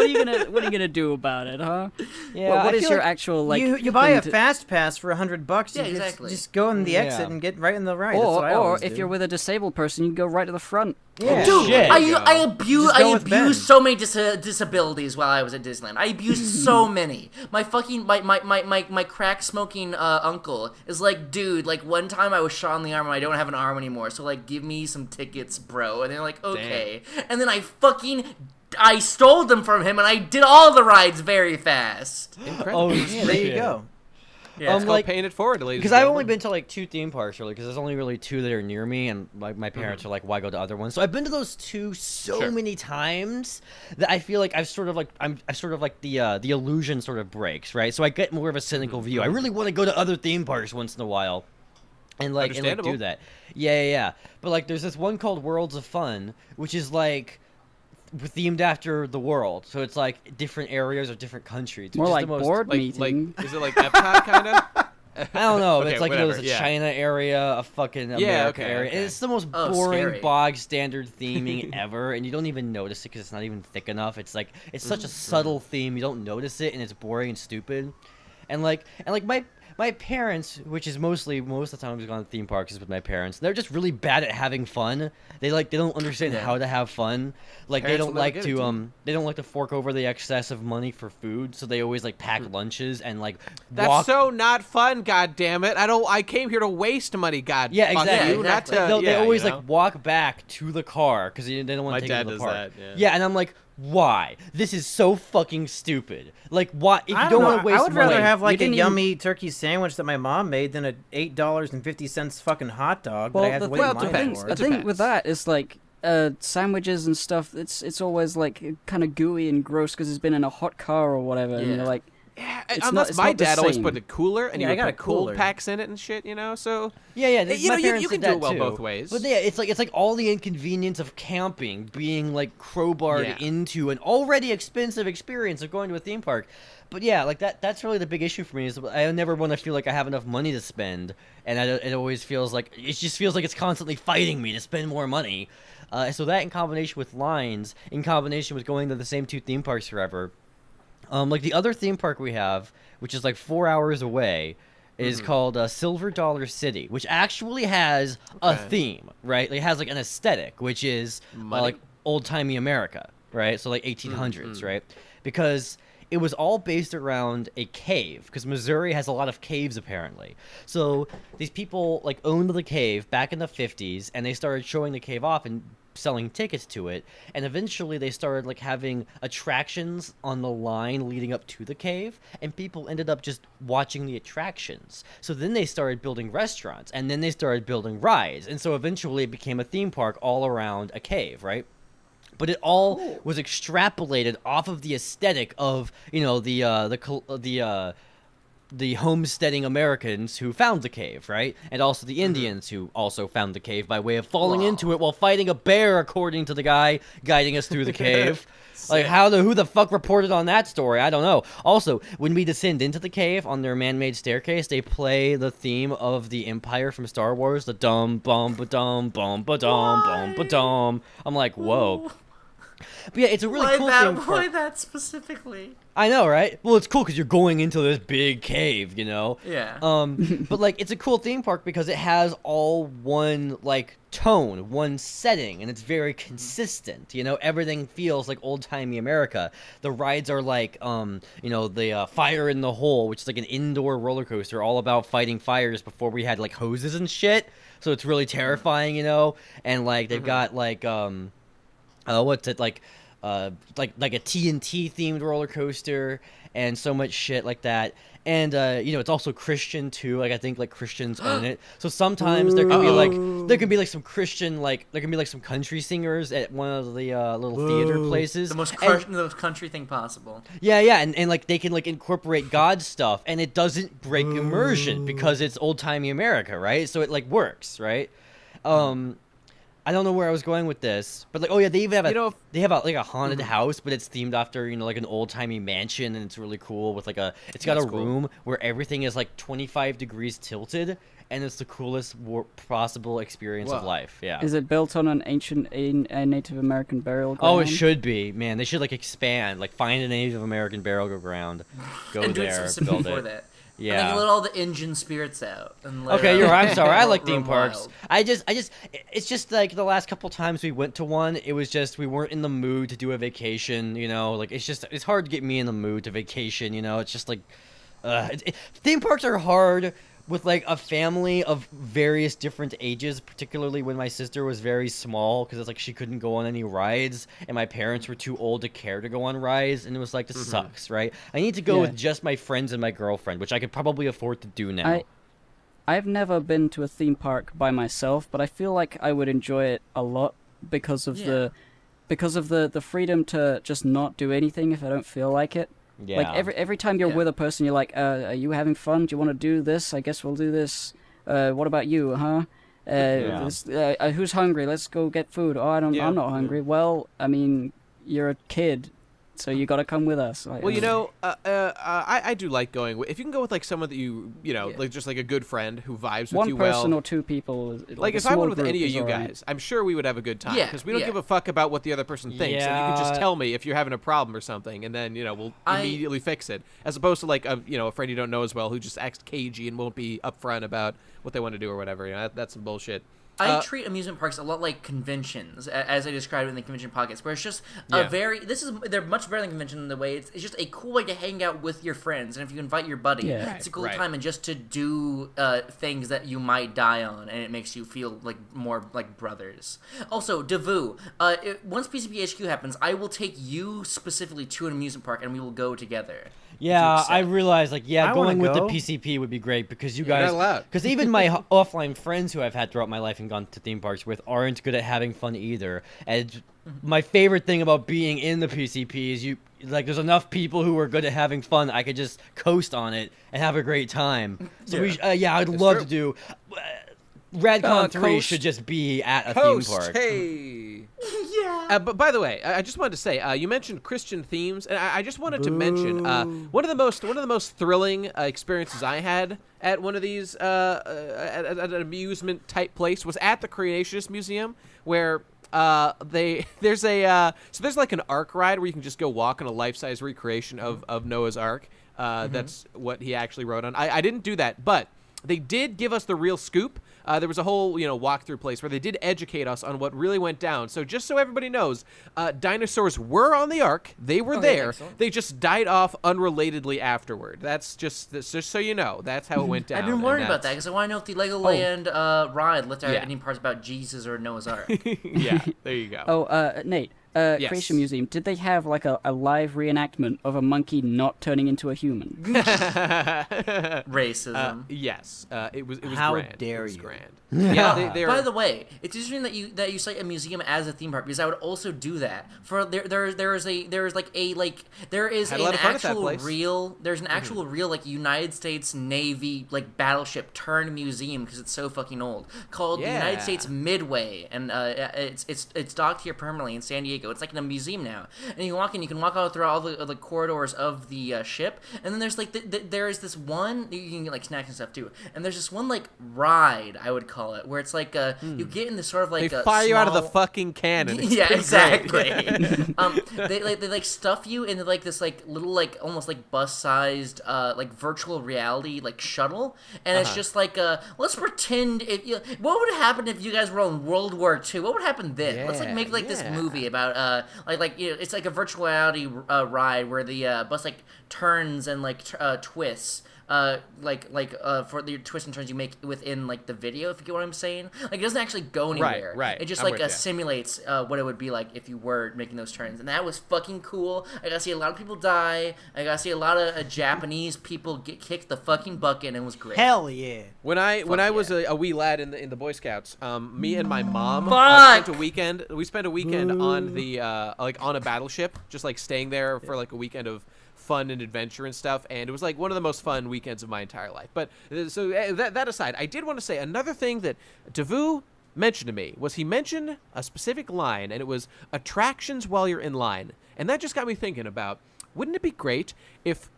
you gonna do about it, huh? Yeah, What I is feel your like actual like? you buy thing a to- fast pass for $100. Yeah, You exactly. just go in the exit Yeah. and get right in the ride. That's what I Or always if do. you're with a disabled person, you go right to the front. Yeah. Dude, Shit. I abused Just go with Ben. so many disabilities while I was at Disneyland. I abused so many. My fucking my crack smoking uncle is like, dude, like one time I was shot in the arm and I don't have an arm anymore, so like give me some tickets, bro. And they're like, okay. And then I stole them from him and I did all the rides very fast. Incredible. Oh, Yeah, there you go. Yeah. It's called paying it forward, ladies. Because and I've only gentlemen. been to like 2 theme parks really, because there's only really 2 that are near me, and like my parents are like, why go to other ones? So I've been to those 2 so Sure. many times that I feel like I sort of like the illusion sort of breaks, right? So I get more of a cynical view. I really want to go to other theme parks once in a while. And like do Understandable. that. Yeah. But like there's this one called Worlds of Fun, which is like themed after the world. So it's like different areas or different countries. More which is like the most, board like meeting. is it like Epcot kind of? I don't know. But Okay, it's like whatever, there's a yeah. China area, a fucking America okay, area. okay. And it's the most Oh, boring, scary. bog standard theming ever, and you don't even notice it because it's not even thick enough. It's like it's such a subtle theme, you don't notice it, and it's boring and stupid. And like my parents, which is most of the time I've gone to theme parks is with my parents. They're just really bad at having fun. They don't understand how to have fun. Like Parents they will don't never like get to it, dude. they don't like to fork over the excess of money for food, so they always like pack lunches and like That's walk. so not fun. God damn it! I came here to waste money. God. Yeah, fuck exactly. You, not to, They yeah, always you know? like walk back to the car because they don't want My to take it dad to the does park. that, yeah. Yeah, and I'm like, why? This is so fucking stupid. Like, why? If you I don't know. want to waste I would money, rather have like a didn't even- yummy turkey sandwich that my mom made than a $8.50 fucking hot dog that I Well, have to the, wait well, in it line depends. for. the It thing with depends. that is like sandwiches and stuff. It's always like kind of gooey and gross because it's been in a hot car or whatever. And Yeah. you're like, Yeah, It's unless not- my it's not the dad always same. put a cooler and Yeah, he I would got a put cold cooler. packs in it and shit, you know. So yeah, You my know, you parents can did do it that well too. both ways. But yeah, it's like all the inconvenience of camping being like crowbarred Yeah. into an already expensive experience of going to a theme park. But yeah, like that's really the big issue for me is I never want to feel like I have enough money to spend, and it always feels like it's constantly fighting me to spend more money. So that in combination with lines, in combination with going to the same 2 theme parks forever. Like the other theme park we have, which is like 4 hours away, is called Silver Dollar City, which actually has a Okay. theme, right? It has like an aesthetic, which is Money? like old-timey America, right? So like 1800s, right? Because it was all based around a cave, because Missouri has a lot of caves apparently. So these people like owned the cave back in the 50s, and they started showing the cave off and selling tickets to it, and eventually they started like having attractions on the line leading up to the cave, and people ended up just watching the attractions. So then they started building restaurants, and then they started building rides, and so eventually it became a theme park all around a cave, right? But it all was extrapolated off of the aesthetic of, you know, the homesteading Americans who found the cave, right? And also the Indians who also found the cave by way of falling into it while fighting a bear, according to the guy guiding us through the cave. Like, who the fuck reported on that story? I don't know. Also, when we descend into the cave on their man-made staircase, they play the theme of the Empire from Star Wars, the dum bum ba dum bum ba dum bum ba dum. I'm like, whoa. But yeah, it's a really cool theme park. Why that specifically? I know, right? Well, it's cool because you're going into this big cave, you know? Yeah. But, like, it's a cool theme park because it has all one, like, tone, one setting, and it's very consistent, you know? Everything feels like old-timey America. The rides are like, you know, the Fire in the Hole, which is like an indoor roller coaster all about fighting fires before we had, like, hoses and shit. So it's really terrifying, you know? And, like, they've got, like, what's it, like, like a TNT themed roller coaster and so much shit like that. And it's also Christian too. Like I think like Christians own it. So sometimes there can be like some Christian there can be like some country singers at one of the little theater places. The most country thing possible. Yeah, and like they can like incorporate God stuff, and it doesn't break immersion because it's old timey America, right? So it like works, right? I don't know where I was going with this, but like, oh yeah, they even have like a haunted house, but it's themed after like an old timey mansion, and it's really cool with like it's got a room where everything is like 25 degrees tilted, and it's the coolest possible experience of life. Yeah. Is it built on an ancient Native American burial ground? Oh, it should be. Man, they should like expand, like find a Native American burial ground, go and there, do it specifically build for it. that. Yeah. And then let all the engine spirits out. And Okay, you're right. I'm sorry. I like theme run parks. wild. It's just like the last couple times we went to one, it was just we weren't in the mood to do a vacation. Like it's hard to get me in the mood to vacation. It's just like, theme parks are hard with like a family of various different ages, particularly when my sister was very small, because it's like she couldn't go on any rides, and my parents were too old to care to go on rides, and it was like, this sucks, right? I need to go with just my friends and my girlfriend, which I could probably afford to do now. I've never been to a theme park by myself, but I feel like I would enjoy it a lot because of the freedom to just not do anything if I don't feel like it. Yeah. Like every time you're with a person, you're like, are you having fun? Do you want to do this? I guess we'll do this. What about you, huh? Who's hungry? Let's go get food. Oh, I'm not hungry. Well, I mean, you're a kid, so you got to come with us. Well, I do like going. If you can go with like someone that like just like a good friend who vibes with you well. One person or two people. Like if I went with any of you guys, I'm sure we would have a good time because we don't give a fuck about what the other person thinks, and you can just tell me if you're having a problem or something, and then we'll immediately fix it. As opposed to like a friend you don't know as well who just acts cagey and won't be upfront about what they want to do or whatever. That's some bullshit. I treat amusement parks a lot like conventions, as I described in the convention podcast, where it's just they're much better than convention in the way it's just a cool way to hang out with your friends, and if you invite your buddy, it's a cool time, and just to do things that you might die on, and it makes you feel like more like brothers. Also, Davu, once PCP HQ happens, I will take you specifically to an amusement park, and we will go together. Yeah, I realized, going with the PCP would be great because you guys, because even my offline friends who I've had throughout my life and gone to theme parks with aren't good at having fun either. And my favorite thing about being in the PCP is there's enough people who are good at having fun. I could just coast on it and have a great time. So I'd love to do. RadCon 3 should just be at a theme park. Hey. But by the way, I just wanted to say, you mentioned Christian themes, and I just wanted to mention one of the most thrilling experiences I had at one of these at an amusement type place was at the Creationist Museum, where there's like an Ark ride where you can just go walk on a life-size recreation of Noah's Ark. That's what he actually wrote on. I didn't do that, but they did give us the real scoop. There was a whole, walkthrough place where they did educate us on what really went down. So just so everybody knows, dinosaurs were on the Ark. They were there. Excellent. They just died off unrelatedly afterward. That's just so you know. That's how it went down. I've been worried about that because I want to know if the Legoland ride left out any parts about Jesus or Noah's Ark. Yeah, there you go. Oh, Nate. Yes. Creation Museum, did they have like a live reenactment of a monkey not turning into a human? Racism. Yes, it was. How grand. dare it was you. grand. Yeah. they By the way, it's interesting that you cite a museum as a theme park because I would also do that. For there's an actual real like United States Navy like battleship turned museum because it's so fucking old called the United States Midway, and it's docked here permanently in San Diego. It's like in a museum now, and you can walk out through all the corridors of the ship, and then there's like there is this one you can get like snacks and stuff too, and there's this one like ride I would call it where it's like you get in this sort of like they fire you out of the fucking cannon. It's yeah, exactly. They like stuff you into like this like little like almost like bus sized like virtual reality like shuttle, and it's just like let's pretend what would happen if you guys were on World War II? What would happen then? Let's like make like this movie about it's like a virtual reality ride where the bus like turns and like twists for the twists and turns you make within like the video, if you get what I'm saying. Like it doesn't actually go anywhere. Right. It just I'm like with ya. simulates what it would be like if you were making those turns, and that was fucking cool. I got to see a lot of people die. I got to see a lot of Japanese people get kicked the fucking bucket, and it was great. Hell yeah. When I was a wee lad in the Boy Scouts, me and my mom Fuck! spent a weekend. We spent a weekend on the on a battleship, just like staying there for like a weekend of fun and adventure and stuff, and it was like one of the most fun weekends of my entire life. But so that aside, I did want to say another thing that Davu mentioned to me was he mentioned a specific line, and it was attractions while you're in line, and that just got me thinking about, wouldn't it be great if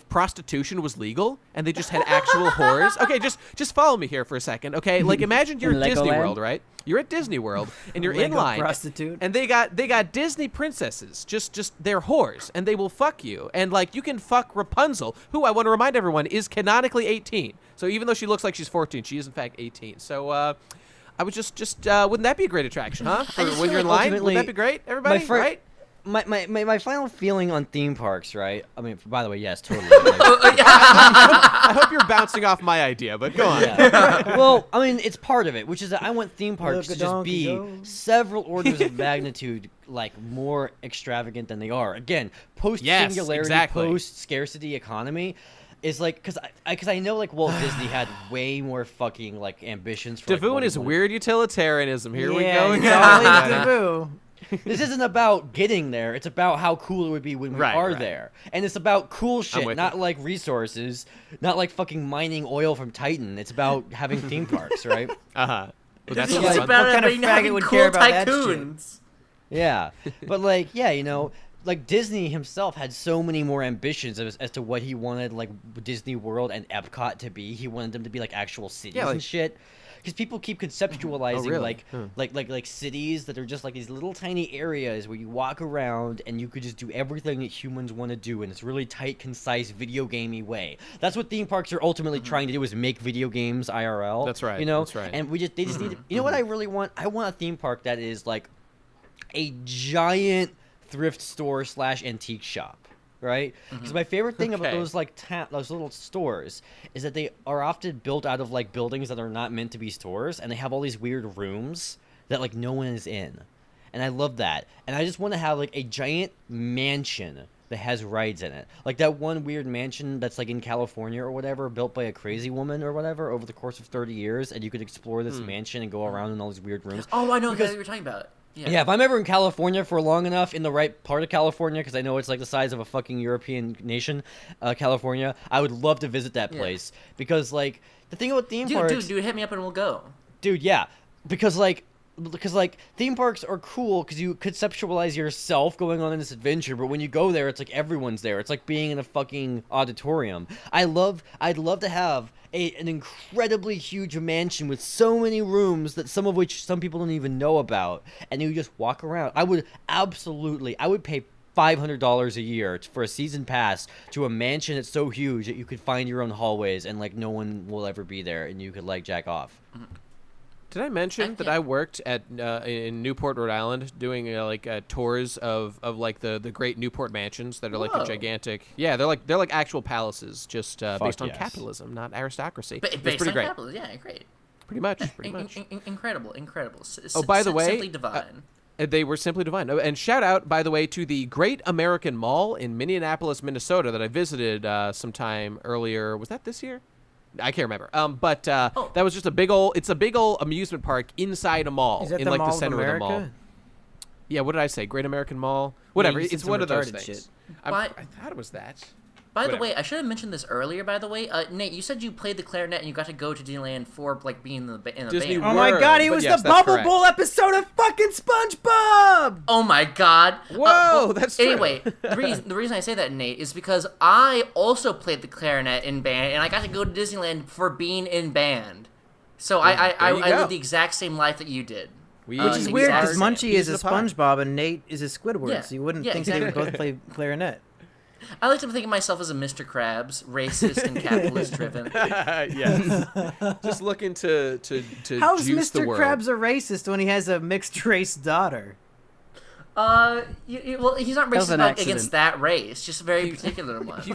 prostitution was legal and they just had actual whores? Okay, just follow me here for a second. Okay, like imagine you're at Disney Legoland? World, right? You're at Disney World and you're in Lego line, prostitute. and they got Disney princesses, just they're whores, and they will fuck you, and like you can fuck Rapunzel, who I want to remind everyone is canonically 18. So even though she looks like she's 14, she is in fact 18. So I would just wouldn't that be a great attraction, huh? For when you're in line, wouldn't that be great, everybody? Right? My final feeling on theme parks, right? I mean, by the way, yes, totally. I hope you're bouncing off my idea, but go on. Yeah. Well, I mean, it's part of it, which is that I want theme parks Look, to a just donkey be go. several orders of magnitude like more extravagant than they are. Again, post singularity, exactly. post scarcity economy. Is like because I know like Walt Disney had way more fucking like ambitions for Davu and his weird utilitarianism. Here we go again. Yeah, This isn't about getting there. It's about how cool it would be when we are there. And it's about cool shit, with not you. like resources, not like fucking mining oil from Titan. It's about having theme parks, right? Well, that's It's what like, about what kind of having faggot would cool care about that shit? tycoons. Yeah. But like, yeah, you know, like Disney himself had so many more ambitions as to what he wanted like Disney World and Epcot to be. He wanted them to be like actual cities and shit. Because people keep conceptualizing like cities that are just like these little tiny areas where you walk around and you could just do everything that humans want to do in this really tight, concise, video gamey way. That's what theme parks are ultimately trying to do, is make video games IRL. That's right. You know, That's right. And they just need. You know what I really want? I want a theme park that is like a giant thrift store / antique shop. Right? Because my favorite thing about those like those little stores is that they are often built out of like buildings that are not meant to be stores, and they have all these weird rooms that like no one is in, and I love that. And I just want to have like a giant mansion that has rides in it, like that one weird mansion that's like in California or whatever, built by a crazy woman or whatever over the course of 30 years, and you could explore this mansion and go around in all these weird rooms. Oh, I know exactly what you're talking about. Yeah, if I'm ever in California for long enough, in the right part of California, because I know it's like the size of a fucking European nation, California, I would love to visit that place. Because, like, the thing about theme parks... Dude, hit me up and we'll go. Dude, yeah. Because theme parks are cool because you conceptualize yourself going on in this adventure, but when you go there, it's like everyone's there. It's like being in a fucking auditorium. I'd love to have an incredibly huge mansion with so many rooms that some of which some people don't even know about, and you just walk around. I would pay $500 a year for a season pass to a mansion that's so huge that you could find your own hallways and like no one will ever be there, and you could like jack off. Did I mention that I worked at in Newport, Rhode Island, doing tours of like the great Newport mansions that are like the gigantic? Yeah, they're like actual palaces, just based on capitalism, not aristocracy. But it's based pretty on great. capitalism, yeah, great. Pretty much. Incredible. Oh, by the way, simply divine. They were simply divine. Oh, and shout out, by the way, to the Great American Mall in Minneapolis, Minnesota, that I visited sometime earlier. Was that this year? I can't remember. But that was just a big old amusement park inside a mall. Is that in the like Mall the of center of the America? mall. Yeah, what did I say? Great American Mall? Whatever. you said It's some one of those retarded things. shit. I thought it was that. By the Whatever. way, I should have mentioned this earlier. By the way, Nate, you said you played the clarinet and you got to go to Disneyland for like being in the Disney band. Oh my World, god, he but was yes, the that's Bubble correct. Bowl episode of fucking SpongeBob! Oh my god! Whoa, that's true. Anyway, the reason I say that, Nate, is because I also played the clarinet in band, and I got to go to Disneyland for being in band. So I there you go. lived the exact same life that you did. We Which is each weird are because Munchie is a pieces of pie. SpongeBob and Nate is a Squidward, Yeah. so you wouldn't Yeah, think they would exactly. both play clarinet. I like to think of myself as a Mr. Krabs, racist and capitalist driven. Yes. Just looking to How's juice the Mr. world. Krabs a racist when he has a mixed race daughter? Well, he's not was racist an like, accident. against that race, just a very particular one. He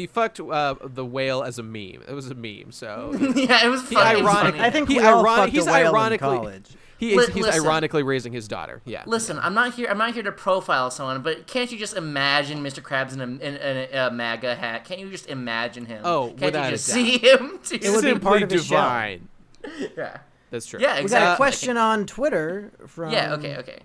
fucked the whale as a meme. It was a meme, so Yeah, it was fucking ironic- funny. I think He we all ironic- fucked he's a whale in ironically- college. he's Listen. ironically raising his daughter. Yeah. Listen, I'm not here to profile someone, but can't you just imagine Mr. Krabs in a MAGA hat? Can't you just imagine him? Oh, can't without you a just doubt. see him? Too? It would be part of his show. divine. Yeah. That's true. Yeah, We exactly. got a question on Twitter from. Yeah. Okay.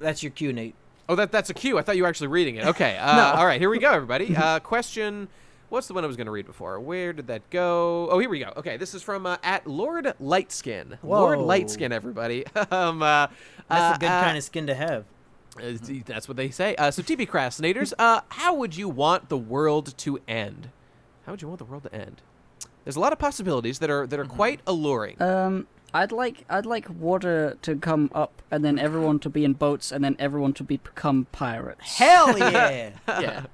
That's your cue, Nate. Oh, that's a cue. I thought you were actually reading it. Okay. All right. Here we go, everybody. Question. What's the one I was going to read before? Where did that go? Oh, here we go. Okay. This is from at Lord Lightskin. Lord Whoa. Lightskin, everybody. That's a good kind of skin to have. That's what they say. So, TB Crastinators, how would you want the world to end? How would you want the world to end? There's a lot of possibilities that are quite alluring. I'd like water to come up, and then everyone to be in boats, and then everyone to become pirates. Hell yeah! Yeah.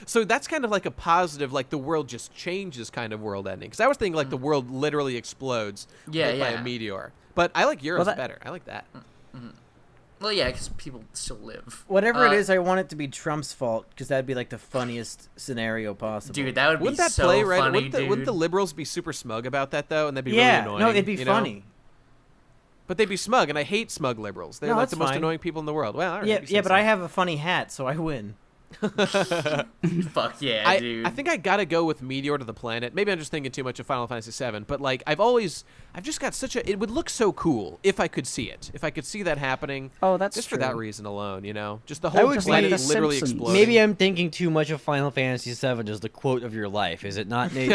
So that's kind of like a positive, like the world just changes kind of world ending. Because I was thinking like the world literally explodes Yeah, by yeah. a meteor. But I like yours that- better. I like that. Well, yeah, because people still live. Whatever it is, I want it to be Trump's fault because that'd be like the funniest scenario possible. Dude, that would Wouldn't be that so play right? funny, Wouldn't the dude. liberals be super smug about that though? And that'd be yeah, really annoying. no, it'd be you know? funny. But they'd be smug, and I hate smug liberals. They're No, like that's the most fine. annoying people in the world. Well, all right. Yeah, you say but so. I have a funny hat, so I win. Fuck yeah, dude. I think I gotta go with Meteor to the Planet. Maybe I'm just thinking too much of Final Fantasy VII, but like I've just got such a. It would look so cool if I could see it. If I could see that happening. Oh, that's just true. for that reason alone, you know, just the I whole would planet say- literally The Simpsons. exploding. Maybe I'm thinking too much of Final Fantasy VII as the quote of your life. Is it not, Nate?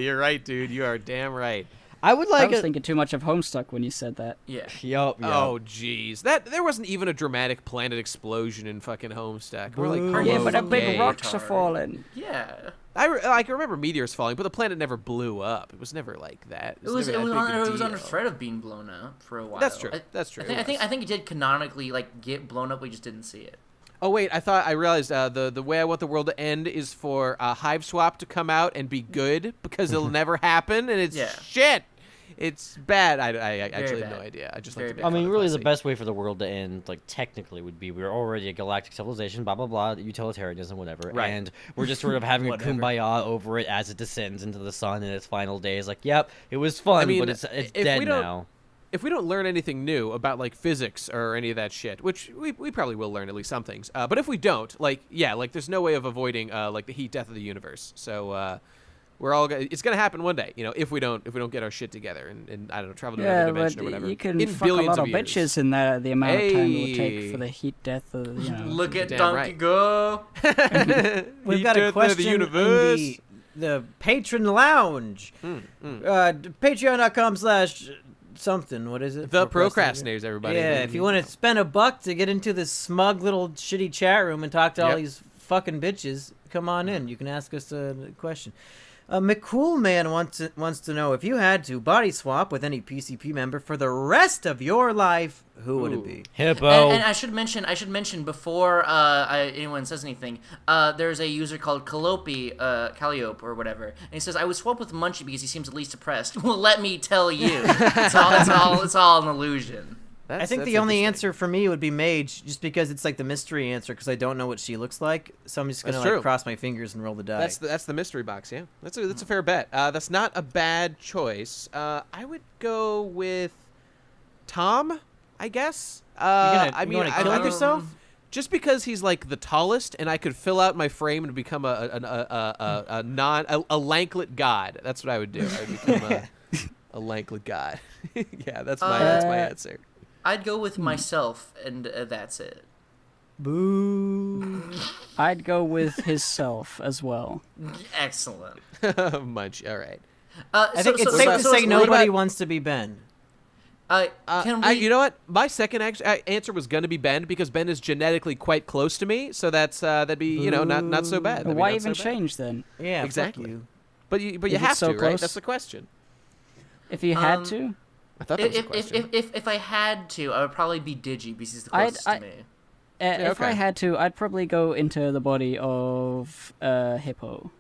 You're right, dude. You are damn right. I would I like was a. thinking too much of Homestuck when you said that. Yeah. Yup. Oh, jeez. That there wasn't even a dramatic planet explosion in fucking Homestuck. We're like, Boo. hello, Yeah, but the gay. big rocks are Retarded. falling. Yeah. I can remember meteors falling, but the planet never blew up. It was never like that. It was never that big a it was under deal. threat of being blown up for a while. That's true. That's true. I think it did canonically like get blown up. We just didn't see it. Oh wait, I realized the way I want the world to end is for Hive Swap to come out and be good because it'll never happen and it's Yeah. shit. It's bad. I actually have bad. no idea. I just Very like to bad. I mean, make really, fun the of best way for the world to end, like technically, would be we're already a galactic civilization, blah blah blah, utilitarianism, whatever, Right. and we're just sort of having a Whatever. kumbaya over it as it descends into the sun in its final days. Like, yep, it was fun, I mean, but it's if dead we don't- now. If we don't learn anything new about like physics or any of that shit, which we probably will learn at least some things, but if we don't, like there's no way of avoiding like the heat death of the universe. So we're all it's gonna happen one day, you know, if we don't get our shit together and I don't know, travel to another Yeah, dimension or but whatever. you can in fuck a billions lot of years. bitches in that, the amount of time it would take Hey. for the heat death of, you know. Look at Damn Donkey right. Go. We've Heat got death a of question the in universe. the patron lounge. Patreon.com/something. What is it? The procrastinators, everybody. Yeah, if you want to spend $1 to get into this smug little shitty chat room and talk to all Yep. these fucking bitches, come on in. You can ask us a question. McCoolman wants to know, if you had to body swap with any PCP member for the rest of your life, who would it be? Hippo. And I should mention before anyone says anything. There's a user called Calliope or whatever, and he says, "I would swap with Munchie because he seems the least depressed." Well, let me tell you, it's all an illusion. I think the only answer for me would be Mage, just because it's like the mystery answer, because I don't know what she looks like. So I'm just gonna That's like true. cross my fingers and roll the die. That's the mystery box. Yeah, that's a fair bet. That's not a bad choice. I would go with Tom, I guess. You gonna I kill think yourself? just because he's like the tallest, and I could fill out my frame and become a lanklet god. That's what I would do. I would become a lanklet god. Yeah, that's my answer. I'd go with myself, and that's it. Boo. I'd go with his self as well. Excellent. Munch. All right. I think it's safe to say what nobody about- wants to be Ben. Can we? You know what? My second answer was going to be Ben because Ben is genetically quite close to me, so that'd be not so bad. That'd be Why not even so bad. change then? Yeah, Exactly. Fuck you. But you If have it's so to, right? close? That's the question. If you had to? I thought that was the question. If I had to, I would probably be Digi because he's the I'd- closest I- to me. If I okay. had to, I'd probably go into the body of Hippo.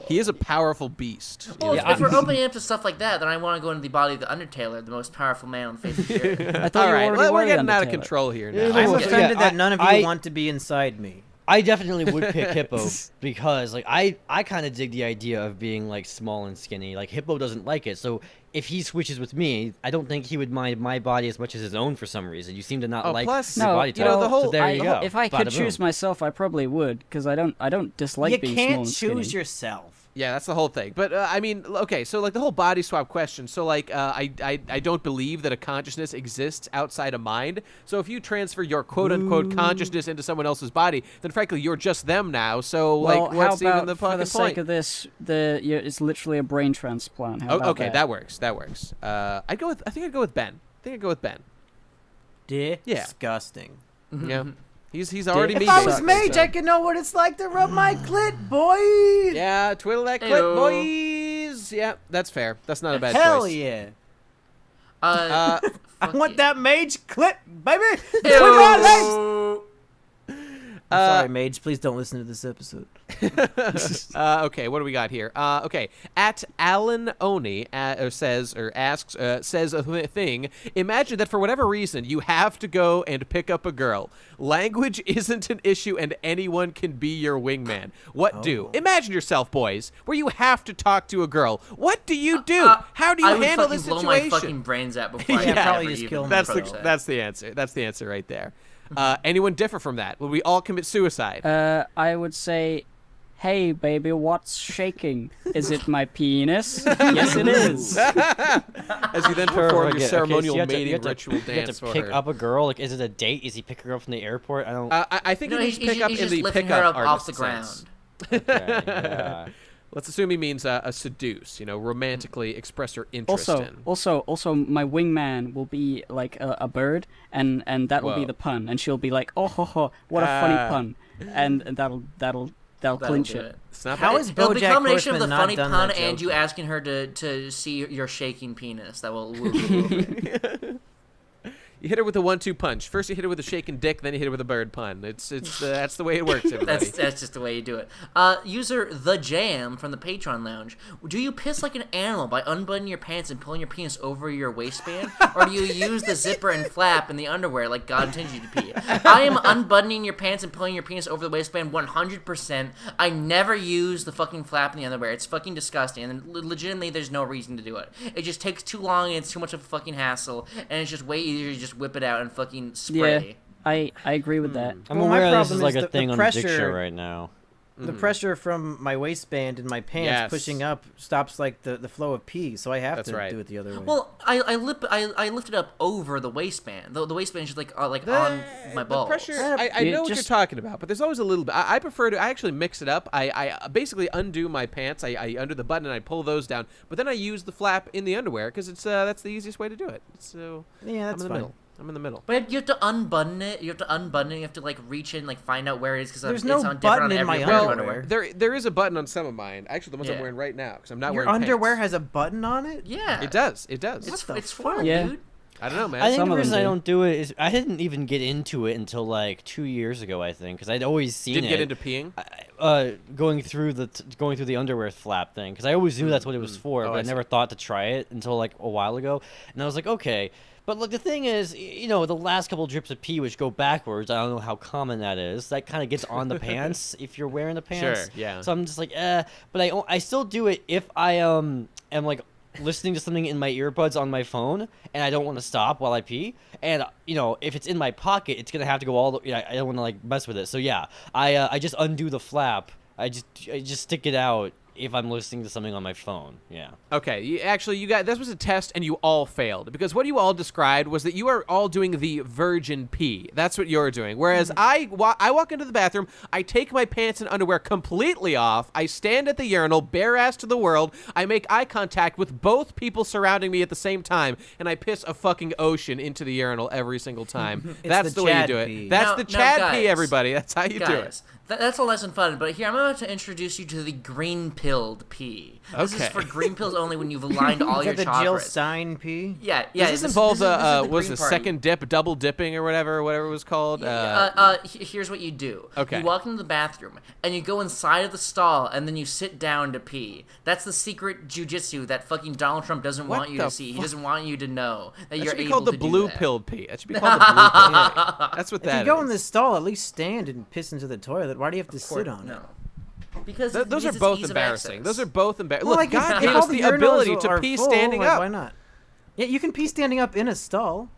He is a powerful beast. Well, Yeah, if we're opening up to stuff like that, then I want to go into the body of the Undertaker, the most powerful man on the face of the earth. I thought All you right, already we're were the getting out of Undertaker. control here now. I'm Yeah, offended that I- none of you I- want to be inside me. I definitely would pick Hippo because like I kind of dig the idea of being like small and skinny. Like Hippo doesn't like it, so if he switches with me, I don't think he would mind my body as much as his own for some reason. You seem to not Oh, like plus- your No, body you know, type. the whole- so there you go. If I could Bada choose boom. myself, I probably would, because I don't dislike You being small can't and skinny. choose yourself. Yeah, that's the whole thing. But I mean, okay, so like the whole body swap question. So like, I don't believe that a consciousness exists outside of mind. So if you transfer your quote unquote consciousness into someone else's body, then frankly you're just them now. So Well, like, what's how about even the for fucking the sake point? of this, it's literally a brain transplant. How Oh, about okay, that works. That works. I think I'd go with Ben. Yeah. Disgusting. Yeah. He's already If me. If I was basically, mage, so- I could know what it's like to rub my clit, boy. Yeah, twiddle that clip, Heyo. boys. Yeah, that's fair. That's not a bad Hell choice. yeah. Uh, I fuck want yeah. that mage clit, baby. Between my legs. Ew. I'm sorry, mage. Please don't listen to this episode. Okay, what do we got here? Okay, at Alan Oni says a thing. Imagine that for whatever reason you have to go and pick up a girl. Language isn't an issue, and anyone can be your wingman. What do? Imagine yourself, boys, where you have to talk to a girl. What do you do? How do you I would handle fucking this blow situation? my fucking brains out before I Yeah, could probably ever just even kill him. approach that. That's the answer. That's the answer right there. Anyone differ from that? Will we all commit suicide? I would say, hey baby, what's shaking? Is it my penis? Yes, it is. As you then perform your ceremonial you have to- you mating have to- ritual You have dance to for pick her. up a girl. Like, is it a date? Is he pick her up from the airport? I don't. I think No, he means he's pick up in just the lifting pickup her up off the artist ground. sense. Okay, yeah. Let's assume he means a seduce. Romantically express your interest in. Also, my wingman will be like a bird, and that will be Whoa. the pun, and she'll be like, oh ho ho, what a funny pun, and that'll clinch do it. It's not How bad. is It'll be a BoJack combination of the Horseman not funny done pun that and joke you yet? asking her to see your shaking penis. That will woo you over. You hit her with a 1-2 punch. First you hit her with a shaking dick, then you hit her with a bird pun. It's that's the way it works, everybody. That's just the way you do it. User The Jam from the Patreon Lounge. Do you piss like an animal by unbuttoning your pants and pulling your penis over your waistband? Or do you use the zipper and flap in the underwear like God intended you to pee? I am unbuttoning your pants and pulling your penis over the waistband 100%. I never use the fucking flap in the underwear. It's fucking disgusting. And legitimately, there's no reason to do it. It just takes too long and it's too much of a fucking hassle. And it's just way easier to just whip it out and fucking spray. Yeah, I agree with that. I'm Well, my aware this is problem like is a the thing on the Dick pressure- Show right now. The pressure from my waistband and my pants Yes. pushing up stops like the flow of pee, so I have That's to right. do it the other way. Well, I lift it up over the waistband. The waistband is just like on my balls. The pressure, I You know what you're just- talking about, but there's always a little bit. I prefer to. I actually mix it up. I basically undo my pants. I undo the button and I pull those down. But then I use the flap in the underwear because it's that's the easiest way to do it. So yeah, I'm that's in the fine. middle. I'm in the middle. But you have to unbutton it. You have to unbutton it. You have to like reach in, like find out where it is because There's it's no on different button on in every my pair of underwear. There is a button on some of mine. Actually, the ones I'm Yeah. wearing right now because I'm not Your wearing underwear pants. has a button on it? Yeah, It does. It does. It's the it's fuck? fun, Yeah. dude. I don't know, man. I think Some the of them reason I do. don't do it is I didn't even get into it until like 2 years ago, I think, because I'd always seen Didn't it. get into peeing. Going through the underwear flap thing, because I always knew that's what it was for, Oh, but I I never thought to try it until like a while ago, and I was like, okay. But look, the thing is, the last couple drips of pee which go backwards, I don't know how common that is. That kind of gets on the pants if you're wearing the pants. Sure, yeah. So I'm just like, but I still do it if I am like listening to something in my earbuds on my phone and I don't want to stop while I pee, and if it's in my pocket, it's gonna have to go all the. I don't want to like mess with it. So yeah, I just undo the flap. I just stick it out if I'm listening to something on my phone. Yeah. Okay, you got this was a test and you all failed because what you all described was that you are all doing the virgin pee. That's what you're doing. Whereas I walk into the bathroom, I take my pants and underwear completely off, I stand at the urinal bare ass to the world, I make eye contact with both people surrounding me at the same time, and I piss a fucking ocean into the urinal every single time. That's the the way you Chad do it. pee. That's Now- the now, Chad guys, pee, everybody. That's how you do it. Guys, That's all nice and fun, but here I'm about to introduce you to the green-pilled pee. This is Okay. for green pills only when you've aligned all Is your that the Jill chakras. Stein pee? Yeah. Does this involve this is the was green a party. second dip, double dipping, or whatever it was called? Here's what you do. Okay. You walk into the bathroom, and you go inside of the stall, and then you sit down to pee. That's the secret jujitsu that fucking Donald Trump doesn't What want you the to see. He fuck? doesn't want you to know that That you're should be able called the to do blue that. pilled pee. That should be called the blue pilled pee. That's what If that you go is. in this stall, at least stand and piss into the toilet. Why do you have to sit on it? No. Because Those are it's both ease of embarrassing. access. Those are both embarrassing. Well, Look, like, God if gave all us the urinals ability are to pee full, standing like, up. Why not? Yeah, you can pee standing up in a stall.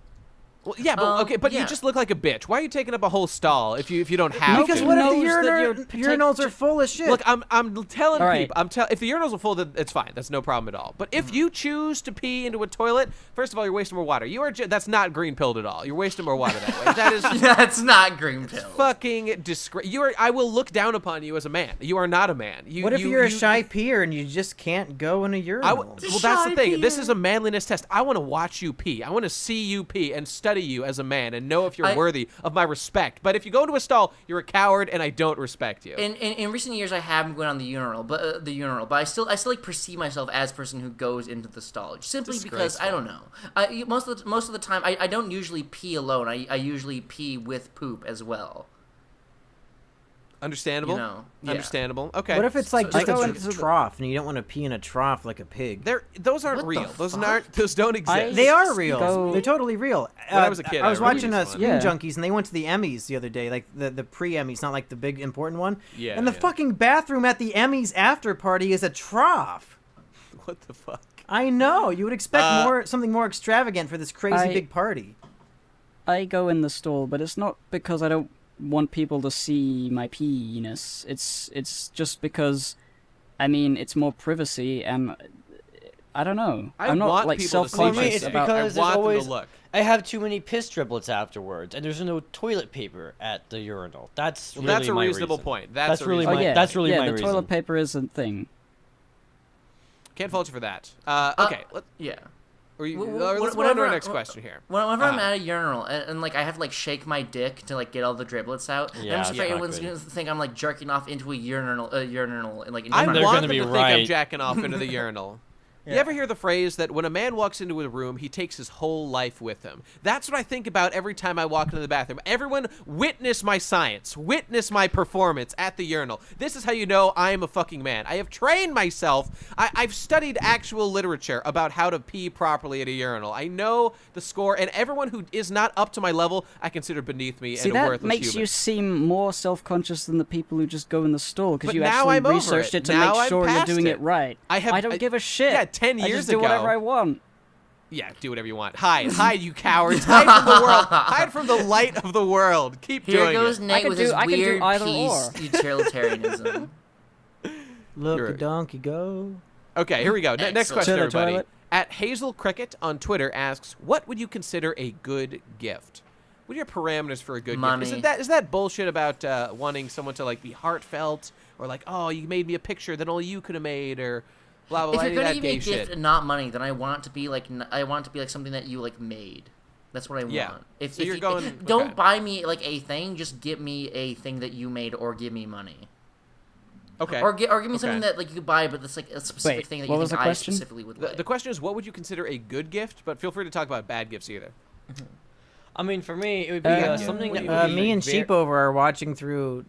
Well, yeah, but okay, but yeah. you just look like a bitch. Why are you taking up a whole stall if you don't have Because to? what if the knows that you're urinals are full of shit? Look, I'm telling All right. people. If the urinals are full, then it's fine. That's no problem at all. But if you choose to pee into a toilet, first of all, you're wasting more water. That's not green pilled at all. You're wasting more water that way. That is That's not green pill. fucking disgrace. I will look down upon you as a man. You are not a man. What if you're a shy peer and you just can't go in a urinal? well, that's the Shy thing. This peer. is a manliness test. I want to watch you pee. I want to see you pee and study you as a man and know if you're worthy of my respect. But if you go into a stall, you're a coward, and I don't respect you. In recent years, I haven't gone on the urinal, but I still like perceive myself as a person who goes into the stall, simply because I don't know. Most of the time, I don't usually pee alone. I usually pee with poop as well. Understandable. You know, yeah. Understandable. Okay. What if it's like So- just I go a into the- trough and you don't want to pee in a trough like a pig? Those aren't What the real. Those fuck? aren't. Those don't exist. They are real. Go- They're totally real. When I was a kid, I was I remember watching this Screen one. Yeah. Junkies, and they went to the Emmys the other day, like the pre-Emmys, not like the big important one. Yeah, And the yeah. fucking bathroom at the Emmys after party is a trough. What the fuck? I know. You would expect something more extravagant for this crazy big party. I go in the stall, but it's not because I don't want people to see my penis. It's just because, I mean, it's more privacy, and I don't know. I I'm not want like people to see self-conscious my it's dick. about. because I there's want them always to look. I have too many piss driblets afterwards, and there's no toilet paper at the urinal. That's Well, really that's a my reasonable reason. point. That's a really reasonable my- yeah, that's really yeah, my the reason. toilet paper is a thing. Can't fault you for that. Okay. Yeah. Let's move wh- on to our whenever- next question here. Whenever I'm Uh, at a urinal and like I have to like shake my dick to like get all the driblets out, and Yeah, I'm just afraid it's not everyone's good. gonna think I'm like jerking off into a urinal, and like in I front they're of want gonna them be to think I'm right. jacking off into the urinal. You ever hear the phrase that when a man walks into a room, he takes his whole life with him? That's what I think about every time I walk into the bathroom. Everyone witness my science, witness my performance at the urinal. This is how you know I am a fucking man. I have trained myself. I've studied actual literature about how to pee properly at a urinal. I know the score, and everyone who is not up to my level, I consider beneath me See, and a that worthless makes human. you seem more self-conscious than the people who just go in the stall because But you now actually I'm over researched it. it to Now make I'm sure you're past doing it. it right. I don't give a shit. Yeah, 10 I years just do ago. whatever I want. Yeah, do whatever you want. Hide, you cowards. Hide from the world. Hide from the light of the world. Keep Here doing goes it. Nate could with do- his I could do weird either peace or. utilitarianism. Look, You're a right. donkey go. Okay, here we go. Next Excellent. question, To the everybody. toilet. At Hazel Cricket on Twitter asks, "What would you consider a good gift?" What are your parameters for a good Money. gift? Is that bullshit about wanting someone to like be heartfelt or like, oh, you made me a picture that only you could have made or blah blah If blah? you're gonna That give me a gay gift shit. and not money, then I want it to be like something that you like made. That's what I Yeah. want. If, So if you're you, going- don't okay. buy me like a thing, just give me a thing that you made, or give me money, Okay. or give me Okay. something that like you could buy, but that's like a specific Wait, thing that what you was think the I question? specifically would The, like. the question is, what would you consider a good gift? But feel free to talk about bad gifts either. I mean, for me, it would be something that would be Me and ver- Sheepover are watching through.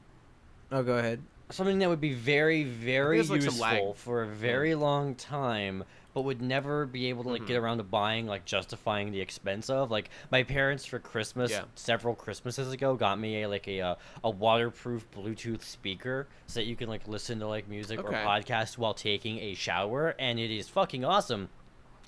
Oh, go ahead. something that would be very, very there's, like, some lag. useful for a very long time, but would never be able to like get around to buying, like justifying the expense of. Like my parents for Christmas Yeah. several Christmases ago got me a waterproof Bluetooth speaker so that you can like listen to like music or Okay. podcast while taking a shower, and it is fucking awesome.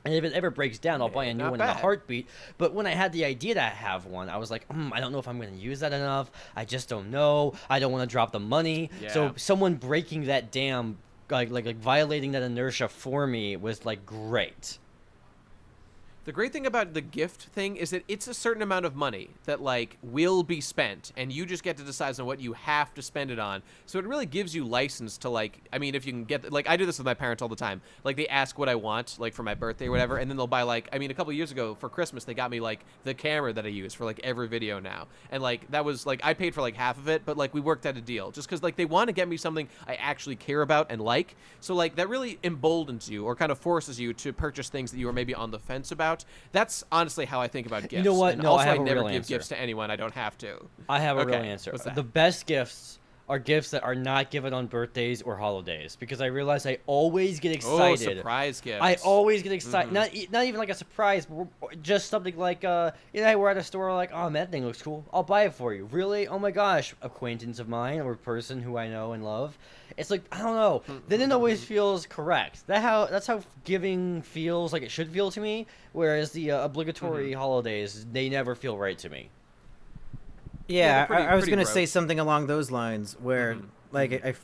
And if it ever breaks down, I'll buy a new Not one in a bad. heartbeat. But when I had the idea to have one, I was like, I don't know if I'm going to use that enough. I just don't know. I don't want to drop the money. So Yeah. someone breaking that damn, like violating that inertia for me was like great. The great thing about the gift thing is that it's a certain amount of money that, like, will be spent, and you just get to decide on what you have to spend it on. So it really gives you license to, like, I mean, if you can get, like, I do this with my parents all the time. Like, they ask what I want, like, for my birthday or whatever, and then they'll buy, like, I mean, a couple years ago for Christmas, they got me, like, the camera that I use for, like, every video now. And, like, that was, like, I paid for, like, half of it, but, like, we worked out a deal. Just because, like, they want to get me something I actually care about and like. So, like, that really emboldens you or kind of forces you to purchase things that you are maybe on the fence about. That's honestly how I think about gifts. You know what? And No, also, I have a never real give answer. gifts to anyone I don't have to. I have a real Okay, answer. what's that? The best gifts are gifts that are not given on birthdays or holidays, because I realize I always get Oh, excited. surprise gifts. I always get excited. Not even like a surprise, but just something like we're at a store, like, oh man, that thing looks cool. I'll buy it for you. Really? Oh my gosh, acquaintance of mine or person who I know and love. It's like, I don't know. Then it always feels correct. That's how giving feels like it should feel to me. Whereas the obligatory holidays, they never feel right to me. Yeah, they're I was pretty gonna broke. say something along those lines where, like,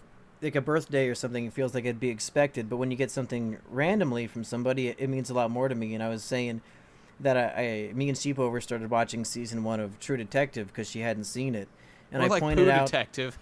like a birthday or something, it feels like it'd be expected, but when you get something randomly from somebody, it means a lot more to me. And I was saying that me and Sheepover started watching season 1 of True Detective because she hadn't seen it, and More I like pointed Pooh out. Detective.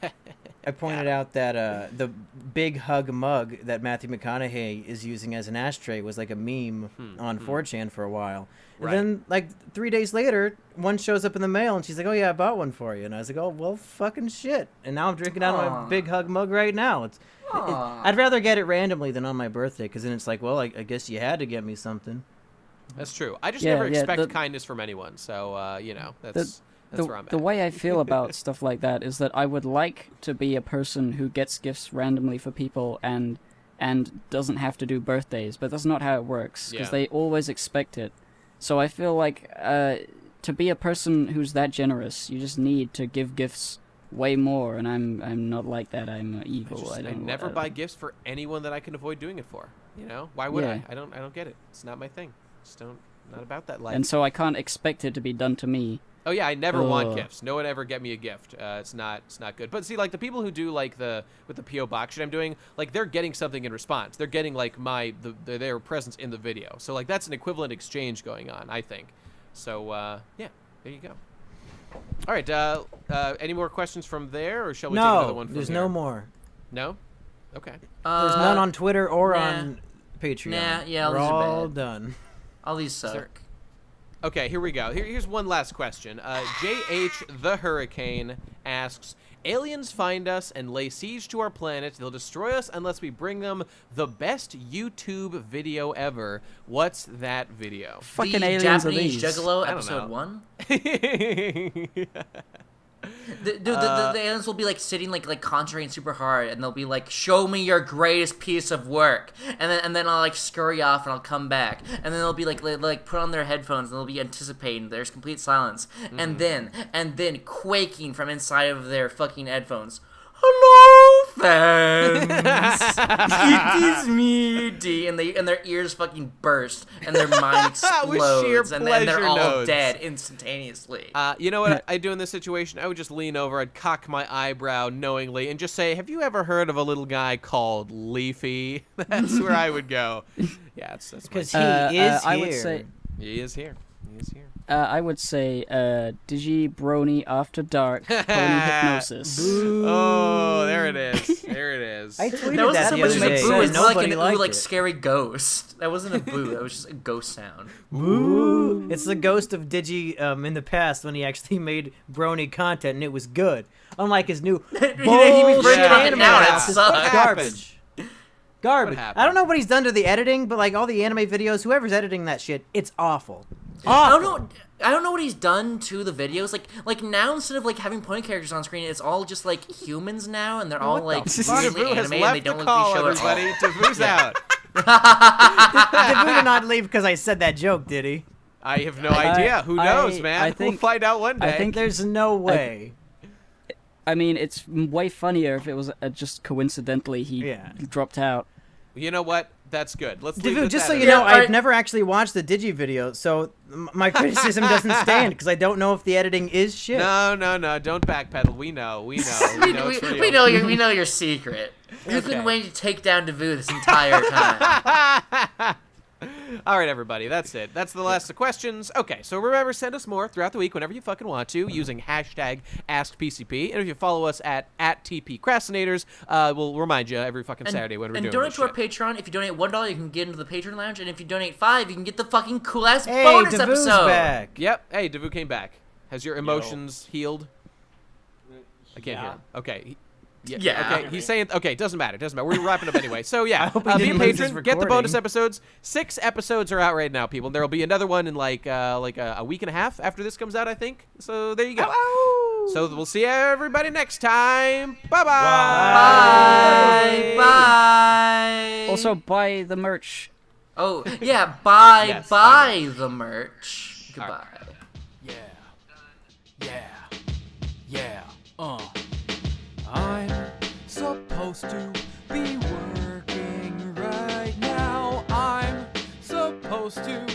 I pointed out that the big hug mug that Matthew McConaughey is using as an ashtray was like a meme on 4chan for a while. Right. And then, like, 3 days later, one shows up in the mail, and she's like, oh, yeah, I bought one for you. And I was like, oh, well, fucking shit. And now I'm drinking out of my big hug mug right now. I'd rather get it randomly than on my birthday, because then it's like, well, I guess you had to get me something. That's true. I just Yeah, never yeah, expect the- kindness from anyone. So, you know, that's where I'm at. The way I feel about stuff like that is that I would like to be a person who gets gifts randomly for people and doesn't have to do birthdays, but that's not how it works, because Yeah. they always expect it. So I feel like to be a person who's that generous, you just need to give gifts way more, and I'm not like that. I'm evil. I don't never buy gifts for anyone that I can avoid doing it for. You know, why would Yeah. I? I don't get it. It's not my thing. Just not about that life. And so I can't expect it to be done to me. Oh yeah, I never want Ugh. gifts. No one ever get me a gift. It's not good. But see, like the people who do like with the PO box shit I'm doing, like they're getting something in response. They're getting like their presence in the video. So like that's an equivalent exchange going on, I think. So yeah, there you go. All right. Any more questions from there, or shall we take another one No, from there's here? no more. No. Okay. There's none on Twitter or nah. on Patreon. Nah, yeah, We're these are all bad. done. All these suck. Okay, here we go. Here's one last question. J.H. the Hurricane asks, aliens find us and lay siege to our planet. They'll destroy us unless we bring them the best YouTube video ever. What's that video? Fucking the aliens are Japanese these. Juggalo I don't episode know. 1. The aliens will be like sitting like concentrating super hard, and they'll be like, "Show me your greatest piece of work," and then I'll like scurry off and I'll come back, and then they'll be like put on their headphones and they'll be anticipating. There's complete silence, and then quaking from inside of their fucking headphones. Hello, fans. It is me, D, and their ears fucking burst, and their mind sheer explodes, and they're pleasure all nodes. dead instantaneously. You know what I do in this situation? I would just lean over, I'd cock my eyebrow knowingly, and just say, "Have you ever heard of a little guy called Leafy?" That's where I would go. Yeah, that's my Because thing. he is I here. would say He is here. He is here. I would say Digi Brony After Dark Pony Hypnosis. Oh, there it is. There it is. I tweeted That wasn't that so the much other as a day. boo. and It's more like nobody an liked ooh, like it. scary ghost. That wasn't a boo. That was just a ghost sound. Ooh. It's the ghost of Digi in the past when he actually made Brony content and it was good. Unlike his new He bring it up anime now and it it's sucks. garbage. Garbage. happened? I don't know what he's done to the editing, but like all the anime videos, whoever's editing that shit, it's awful. I Awful. don't know what he's done to the videos. Like now, instead of like having point characters on screen, it's all just like humans now, and they're all like fuck? weirdly Taboo has animated, and they left don't the look call, the show everybody. at all. Taboo's out. Did we not leave because I said that joke, did he? I have no idea. Who knows, man? I think- we'll find out one day. I think There's no way. I mean, it's way funnier if it was just coincidentally he Yeah. dropped out. You know what? That's good. Let's leave it Dude, at just that. so you Yeah, know, I've alright. never actually watched the Digi video, so my criticism doesn't stand because I don't know if the editing is shit. No. Don't backpedal. We know. We know it's real. We know your secret. You couldn't wait to take down Devu this entire time. All right, everybody, that's it. That's the last of questions. Okay, so remember, send us more throughout the week whenever you fucking want to using hashtag AskPCP. And if you follow us at TP Crastinators, we'll remind you every fucking Saturday when we're doing And donate this to our shit. Patreon. If you donate $1, you can get into the Patreon lounge. And if you donate $5, you can get the fucking cool-ass Hey, bonus Davu's episode. back. Yep. Hey, Davu came back. Has your emotions healed? I can't hear him. Okay. Yeah. Okay. He's saying. Okay. Doesn't matter. Doesn't matter. We're wrapping up anyway. So yeah. hope he Be a didn't lose his patron. Get the bonus recording. episodes. 6 episodes are out right now, people. There will be another one in like a week and a half after this comes out, I think. So there you go. So we'll see everybody next time. Bye-bye. Bye. Bye. Also, buy the merch. Oh, yeah. Buy Yes, the merch. Goodbye. Yeah. I'm supposed to be working right now. I'm supposed to